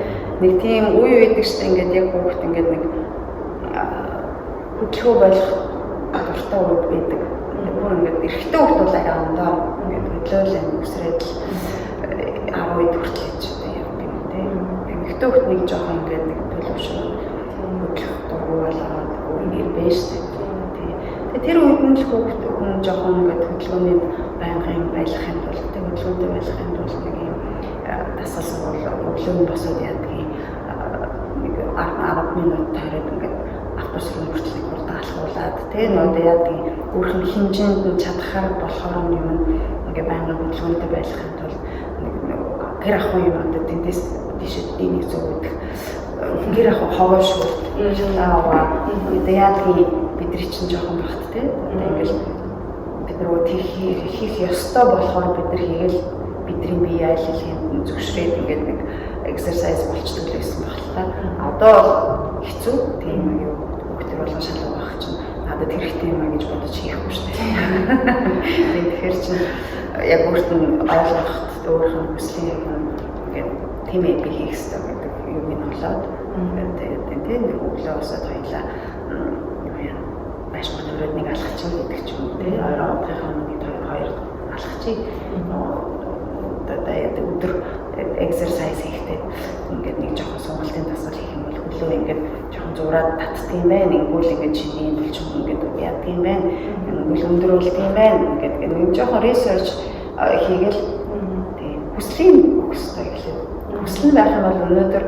Нэг тийм үе байдаг шүү дээ. Ингээд яг хүүхд ингээд нэг хөдөлгөөн болох дуртай үед байдаг. Бүр ингээд эрэгтэй хүүхд бол арай ондоо ингээд хөдлөөл өсрээд 10 үед хүртэл хийж байгаа юм тийм. Эмэгтэй хүүхд нэг жоохон ингээд нэг төлөвшөө хөдлөх дургүй болоод үеэр байж дээ. Тэгээ тэр үед нь л хүүхд хүн жоохон ингээд хөдөлгөөний байнгын байлгахын тулд хөдөлгөөнтэй байлгахын тулд нэг юм дасгал сургууль өглөө босоод яадгийн нэг 10 минут таарад ингээд автобус руу хүртэл хурдан алхуулад тэгээ нөө яадгийн өөрхөн хэмжээнд нь чадхаар болохоор юм ингээд байнгын хөдөлгөөнтэй байлгахын тулд нэг гэр ахуй юм одоо тэндээс тийшээ энийг зөвгөх гэр ахуй ховоо шүү шалааваа одоо яадгийн бидний чинь жоохон багт те одоо ингээд бид нар хийх ёстой болохоор бид нар хийгээл бидний бие аялалын зөвшрээд ингээд нэг exercise болчдөг л байсан баг л та. Одоо хэцүү тийм юу хүүхдэр болгон шалгах байх чинь надад хэрэгтэй юм а гэж бодож хийхгүй шүү дээ. Тэгэхээр чинь яг өөрт нь ойлгоход өөрхөн хүслийн юм ингээд тийм ээ би хийх ёстой гэдэг юм ин болоод тэгээд тийм нэг өглөө босоод хоёлаа башмаг өрөөд нэг алхах чинь гэдэг ч юм уу тий ойрооныхаа нэг хоёр алхах чи одоо өдөр exercise хийхдээ ингээд нэг жоохон сонголтын дасгал хийх юм бол хөлөө ингээд жоохон зураад татдаг юм байна. Ингүүл ингээд чиний болчих ингээд яадаг юм байна. Ингүүл өндрүүлдэг юм байна. Ингээд нэг жоохон research хийгээл тий хүслийн өстэй гэхлээр хүсэл байх юм бол өнөөдөр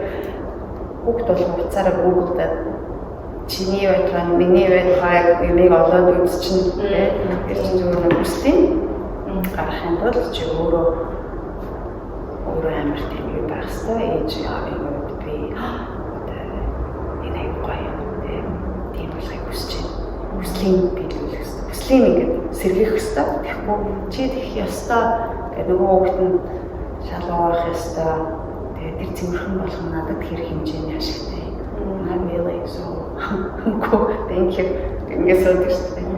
хүүхд бол уцаараа Google-даа чиний байтугай миний байтугай юмыг олоод үзчихнэ тэр чинь зөвхөн хүслийн гарахын тулд чи өөрөө амар тийм юм байх хэвээр ээж аавын үед би одоо энэ гоё тийм болохыг хүсэж байна. Хүслийн биелүүлэх хэвээр хүслийн ингээд сэргийх хэвээр тэгэхгүй чи тэгэх ёстой гэдэг нөгөө хүүхд нь шалгах ёстой тэгээд тэр цэвэрхэн болох нь надад тэр хэмжээний ашигтай. I'm really so thank you. Ингээд содог шүү дээ.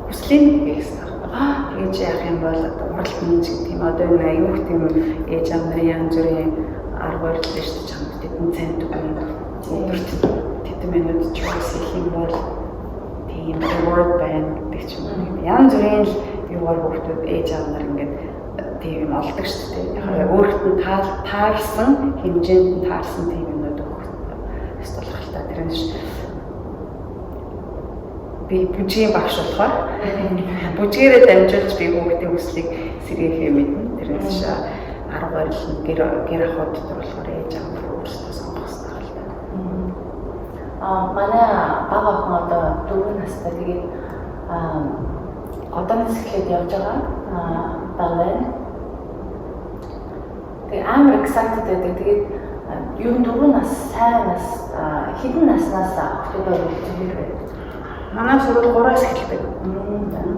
Хүслийн хийх хэрэгтэй. Ээж яах юм бол уралт нь ч гэдэг юм одоо энэ аюух тийм ээж аав нарын янз бүрийн арга барил шүү дээ чамд тэдэн цент үгүй өдөрт тэдэн минут choice хийх юм бол тийм reward байна гэдэг ч юм уу. Янз бүрийн л юугаар хүүхдүүд ээж аав нар ингээд тийм юм олдог шүү дээ. Яг өөрт нь таарсан хэмжээнд нь таарсан тийм юмнууд өгөх ёстой л тэр нь би бүжгийн багш болохоор бүжгээрээ дамжуулж би хүүхдийн хүслийг сэргээхээ мэднэ. Тэрнээс арга барил нь гэр ахуйд дотор болохоор ээж аав өөрсдөө сонгох хэрэгтэй л байна. Манай бага охин одоо 4 настай тэгээд одооноос эхлээд явж байгаа. Байна. Тэгээд амар excited байдаг. Тэгээд юу 4 нас сайн нас хэдэн наснаас хүүхдүүд үлдсэн хэрэг. Манай сургууль 3-аас эхэлдэг.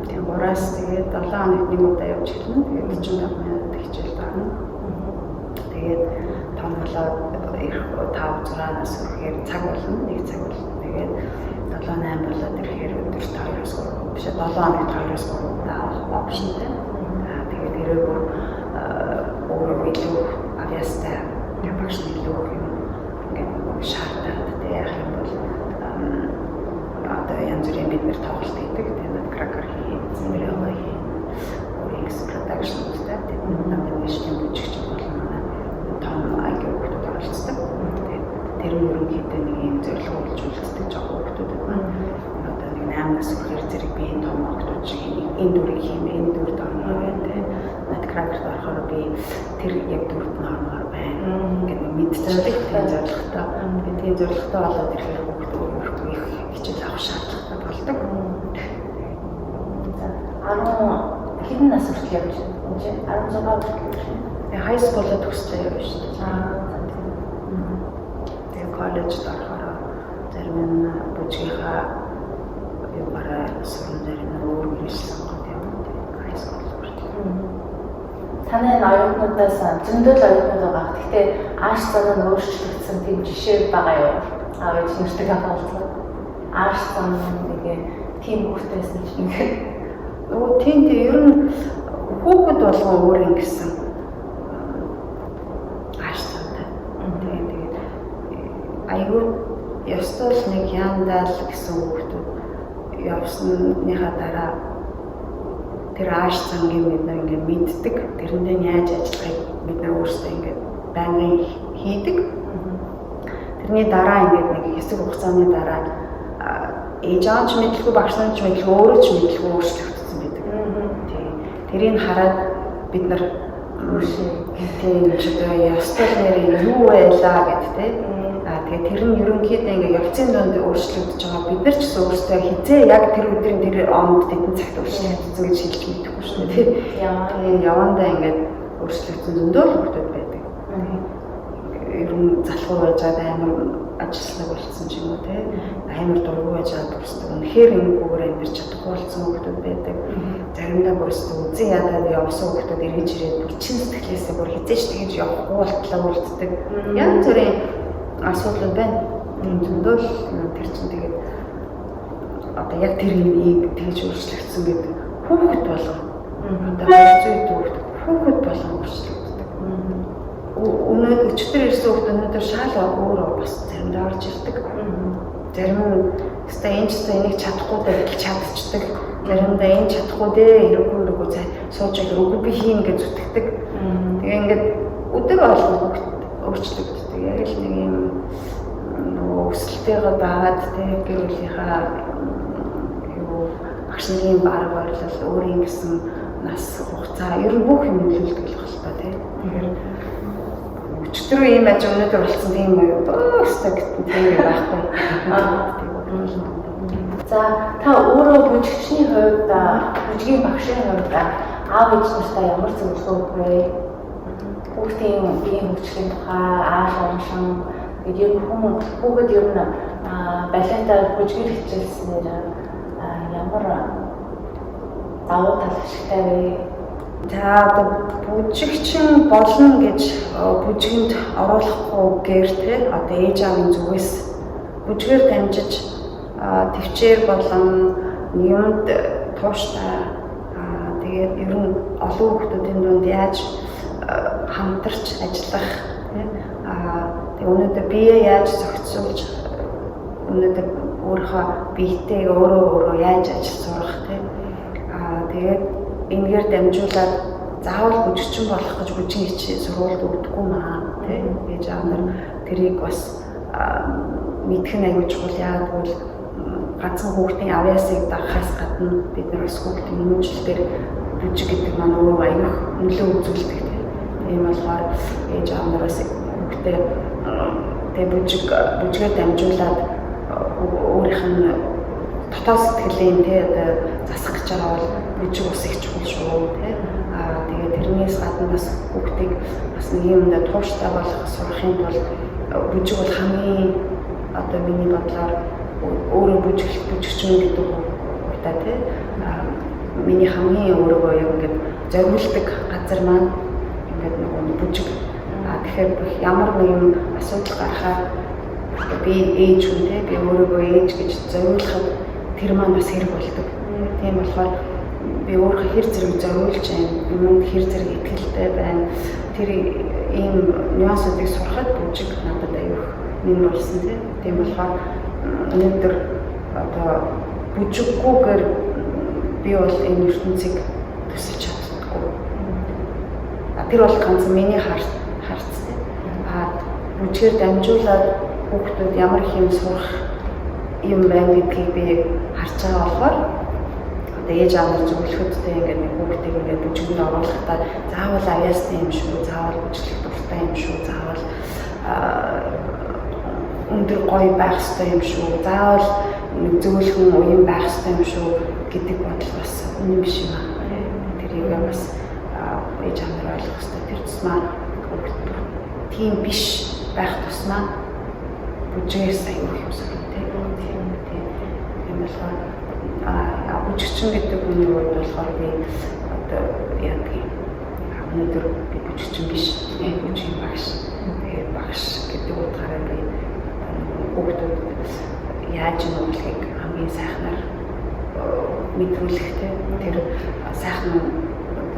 Тийм 3-аас тэгээд 7 хоног нэг удаа явж эхэлнэ. Тэгээд 45 минут хичээл байна. Тэгээд том болоод 5-6 нас хүрэхээр цаг болно. Нэг цаг болно. Тэгээд 7-8 болоод ирэхээр өдөрт 2-оос 3 биш 7 хоногт 2-оос 3 удаа авах опшнтэй. Тэгээд тэрээр бүр өөрөө илүү авьяастай багш илүү юм ингээд шаардаад яах юм бол одоо янз бүрийн бид нэр тоглолт хийдэг. Тэгээд кракер хийсэн мөрөө хий. Өөрийнх production үүсдэг. Тэгээд надад нэшлийн бүжигч болон манай том аяг хүүхдүүд оролцдог. Тэгээд тэр ерөнхийдөө нэг юм зорилго болж үлддэг жоохон хүүхдүүд байна. Одоо нэг 8 нас хүрэхээр зэрэг би энэ том хүүхдүүд шиг энэ дүрийг хиймээ, энэ дүрд орно гэдэг. Над кракерт орохоор би тэр яг дүрд нь орноор байна. Ингээд мэдчихдэг тийм зорилготой. Тэгээд тийм зорилготой болоод ирэхээр хүүхдүүд өөрөөрөө их хичээл авах шаардлагатай болдог. 10 хэдэн нас хүртэл явж байна? 16 хүртэл явж байна. Тэгээ high school-д төгслөө явж шүү дээ. Тэгээ коллежд орохоор зарим нь бүжгийнхаа юугаараа сурсан зарим нь өөр биш сонгоод явна. High school хүртэл. Таны оюутнуудаас зөндөл оюутнууд байгаа. Гэхдээ ааш цаанаа өөрчлөгдсөн тийм жишээ байгаа юу? Аав ээж нэртэй хамгаалсан. аашсан нэгэ тийм хүүхдээсэн чинь ингээд Тийм ер нь хүүхэд болгон өөр ингэсэн ааштай. Тэгээд айгүй ёстой л нэг яндаал гэсэн хүүхдүүд явсныхаа дараа тэр ааш зангийн бид нар ингээд мэддэг. Тэрэндээ яаж ажиллахыг бид нар өөрсдөө ингээд байнгын хийдэг. Тэрний дараа ингээд нэг хэсэг хугацааны дараа ээж аав ч мэдлгүй, багш нар ч мэдлгүй, өөрөө ч мэдлгүй өөрчлөгдсөн байдаг. Тэрийг хараад бид нар тийм ч одоо ёстой нэр юу байлаа гэдэг тийм. Тэгээд тэр нь ерөнхийдөө ингээ явцын донд өөрчлөгдөж байгаа. Бид нар ч гэсэн өөрсдөө хизээ яг тэр өдрийн тэр онд тэдэн цагт өөрчлөгдсөн гэж хэлж мэдэхгүй шүү дээ. Тийм явандаа ингээ өөрчлөгдсөн зөндөө л хүмүүс байдаг. Ер нь залхуу байж байгаа амар ажиллах болсон ч юм уу тийм. Амар дургүй байж байгаа бүрстэг. Үнэхээр ингээгүүгээр амьдарч чадахгүй болсон хүмүүс байдаг. Заримдаа бүрстэг үзэн ядаад явсан хүмүүс эргэж ирээд бүр чин сэтгэлээсээ бүр хизээч тэгж явахгүй болтлоо үлддэг. Янз бүрийн асуудал байна. Зөндөө л тэр чинь тэгээд одоо яг тэр юм тэгж өөрчлөгдсөн гэдэг хүүхэд болгоо. Одоо 200 хүүхэд болгоо өөрчлөгддөг. Өнөөдөр өчтөр ирсэн хүүхэд өнөөдөр шал өөрөө бас заримдаа орж ирдэг. Зарим нь өстой энэ ч энийг чадахгүй гэж чадчихдаг. Заримдаа энэ чадахгүй дээ хэрэггүй цай сууж яг үгүй би хийн гэж зүтгэдэг. Тэгээ ингээд өдөр болгоо хүүхэд өөрчлөгддөг. Яг л нэг юм өсөлттэйгээ дагаад тэг гэр бүлийнхаа юу багш нарын баг байрлал өөрийн гэсэн нас хугацаа ер нь бүх юм нөлөөлдөг л байна та тийм. Тэгэхээр өчтөр ийм аж өнөөдөр болсон тийм өстэй тийм байхгүй. За та өөрөө бүжигчний хувьд бүжгийн багшийн хувьд аав ээж нартай ямар зөвлөгөө өгөх вэ? Хүүхдийн биеийн хөгжлийн тухай ааш оншин гэдэг ер нь хүүхэд ер нь балетаар бүжгэр хичээлснээр ямар давуу тал ашигтай вэ? За одоо бүжигчин болно гэж бүжгэнд оруулахгүй гээр те одоо ээж аавын зүгээс бүжгээр дамжиж төвчээр болон юмд тууштай тэгээд ер нь олон хүмүүсийн дунд яаж хамтарч ажиллах тийм тэг өнөөдөр бие яаж зохицуулж өнөөдөр өөрийнхөө биетэй өөрөө яаж ажил сурах тийм тэгээд энэгээр дамжуулаад заавал бүжигчин болох гэж бүжгийн хичээл сургуульд өгдөггүй маа тийм ээж аав нар тэрийг бас мэдэх нь аюул чухал яагаад гэвэл ганцхан хүүхдийн авьяасыг дагахаас гадна бид нар бас хүүхдийн хүмүүжлэлээр бүжиг гэдэг маань өөрөө аюул нөлөө үзүүлдэг тийм ийм болохоор ээж аав нараас хүүхдээ тэг бүжгээр дамжуулаад өөрийнх нь дотоод сэтгэлийн тий одоо засах гэж байгаа бол бүжиг ус их чухал шүү тий тэгээд тэрнээс гадна бас хүүхдийг бас нэг юмдаа тууштай болох сурахын тулд бүжиг бол хамгийн одоо миний бодлоор өөрөө бүжигчин гэдэг утаа тий миний хамгийн өөрийгөө яг ингээд зориулдаг газар маань ингээд нэг бүжиг тэгэхээр ямар нэгэн асуудал гарахаар би ээж хүн тий би өөрийгөө ээж гэж зориулахад тэр маань бас хэрэг болдог. Тийм болохоор би өөрийнхөө хэр зэрэг зориулж байна, юмд хэр зэрэг итгэлтэй байна. Тэр ийм нюансуудыг сурахад бүжиг надад аюух нэн болсон тийм болохоор өнөөдөр одоо бүжиггүйгээр би бол энэ ертөнцийг төсөлж чаддаггүй. Тэр бол ганц миний харц тийм. Бүжгээр дамжуулаад хүүхдүүд ямар их юм сурах юм байна гэдгийг би харж байгаа болохоор одоо ээж аав нар зөвлөхөдтэй ингээд нэг хүүхдийг ингээд бүжигэнд оруулахдаа заавал авьяастай юм шүү, заавал бүжиглэх дуртай юм шүү, заавал өндөр гоё байх хэрэгтэй юм шүү, заавал нэг зөвлөхөн уян байх хэрэгтэй юм шүү гэдэг бодол бас үнэн биш юм аа. Тэрийг бас ээж аав нар ойлгох хэрэгтэй. Тэр тусмаа тийм биш байх тусмаа бүжгээс аюул юмсан. Бүжигчин гэдэг хүний үед болохоор би одоо яг өнөөдөр би бүжигчин биш, бүжгийн багш. Тэгээд багш гэдэг утгаараа би хүүхдүүд яаж нуурлахыг хамгийн сайхнаар мэдрүүлэхтэй тэр сайхан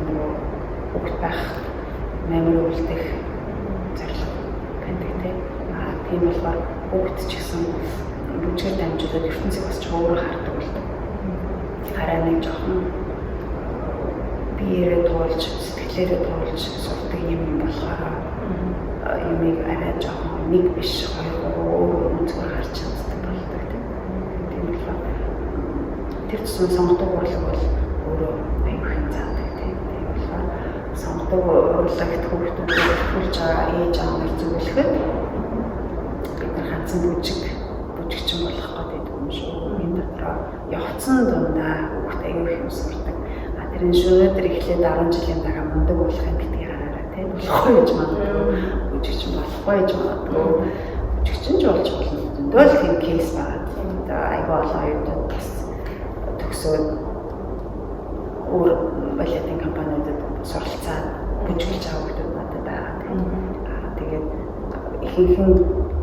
нөгөө хөвгт байх мамир үлдэх зорилго байдаг тийм. Тийм болохоор хөвгт ч гэсэн бүжгээр дамжуулаад ертөнцийг бас ч өөрөөр хардаг болдог. Хараа нэг жоохон биеэрээ туулж, сэтгэлээрээ туулж сурдаг юм болохоор юмыг арай жоохон нэг биш хоёр өнцгөр харж чаддаг болдог тийм болохоор тэр чинь сонгодог урлаг бол өөрөө аюул хэн заадаг тийм болохоор сонгодог урлагт хүүхдүүдэд төлж байгаа ээж аав нар зөвлөхөд бид нар ганцхан бүжигчин болох гэдэг юм шүү. Энэ дотроо явцсан дундаа хүүхд аюул хэн сурдаг. Тэр энэ өнөөдөр эхлээд 10 жилийн дараа мундаг болохын битгий хараарай тийм болохгүй гэж магадгүй бүжигчин болохгүй гэж магадгүй бүжигчин ч болж болно. Дөөл тийм кейс байгаа. Одоо аюул олон оюутнууд бас төгсөөд өөр балетын компаниудад суралцаад бүжиглж авах хүмүүс надад байгаа. Тэгээд ихэнх нь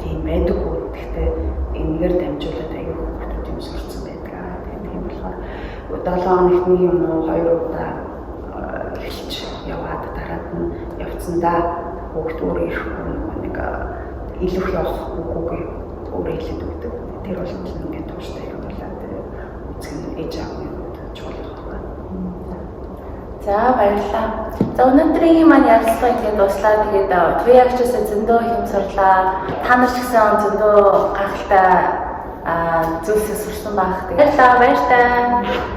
тийм байдаг үү. Гэхдээ энэгээр дамжуулаад аюул хүмүүс юм сурцсан байдаг. Тийм болохоор 7 хоногт нэг юм уу 2 удаа эхэлж яваад дараад нь явцсандаа хүүхд өөрөө ирэхгүй нэг илүүх явах үгүй өөрөө хэлээд өгдөг. Тэр бол ингээд тууштай юм болоод үзэх нь ээж аавын чухал байна. За баярлалаа. За өнөөдрийн маань ярилцлага ингээд дуслаа. Тэгээд туяагчаас зөндөө хэм сурлаа. Та нар ч гэсэн зөндөө гахалтай зүйлсээ сурсан байх. Тэгээд баярлалаа.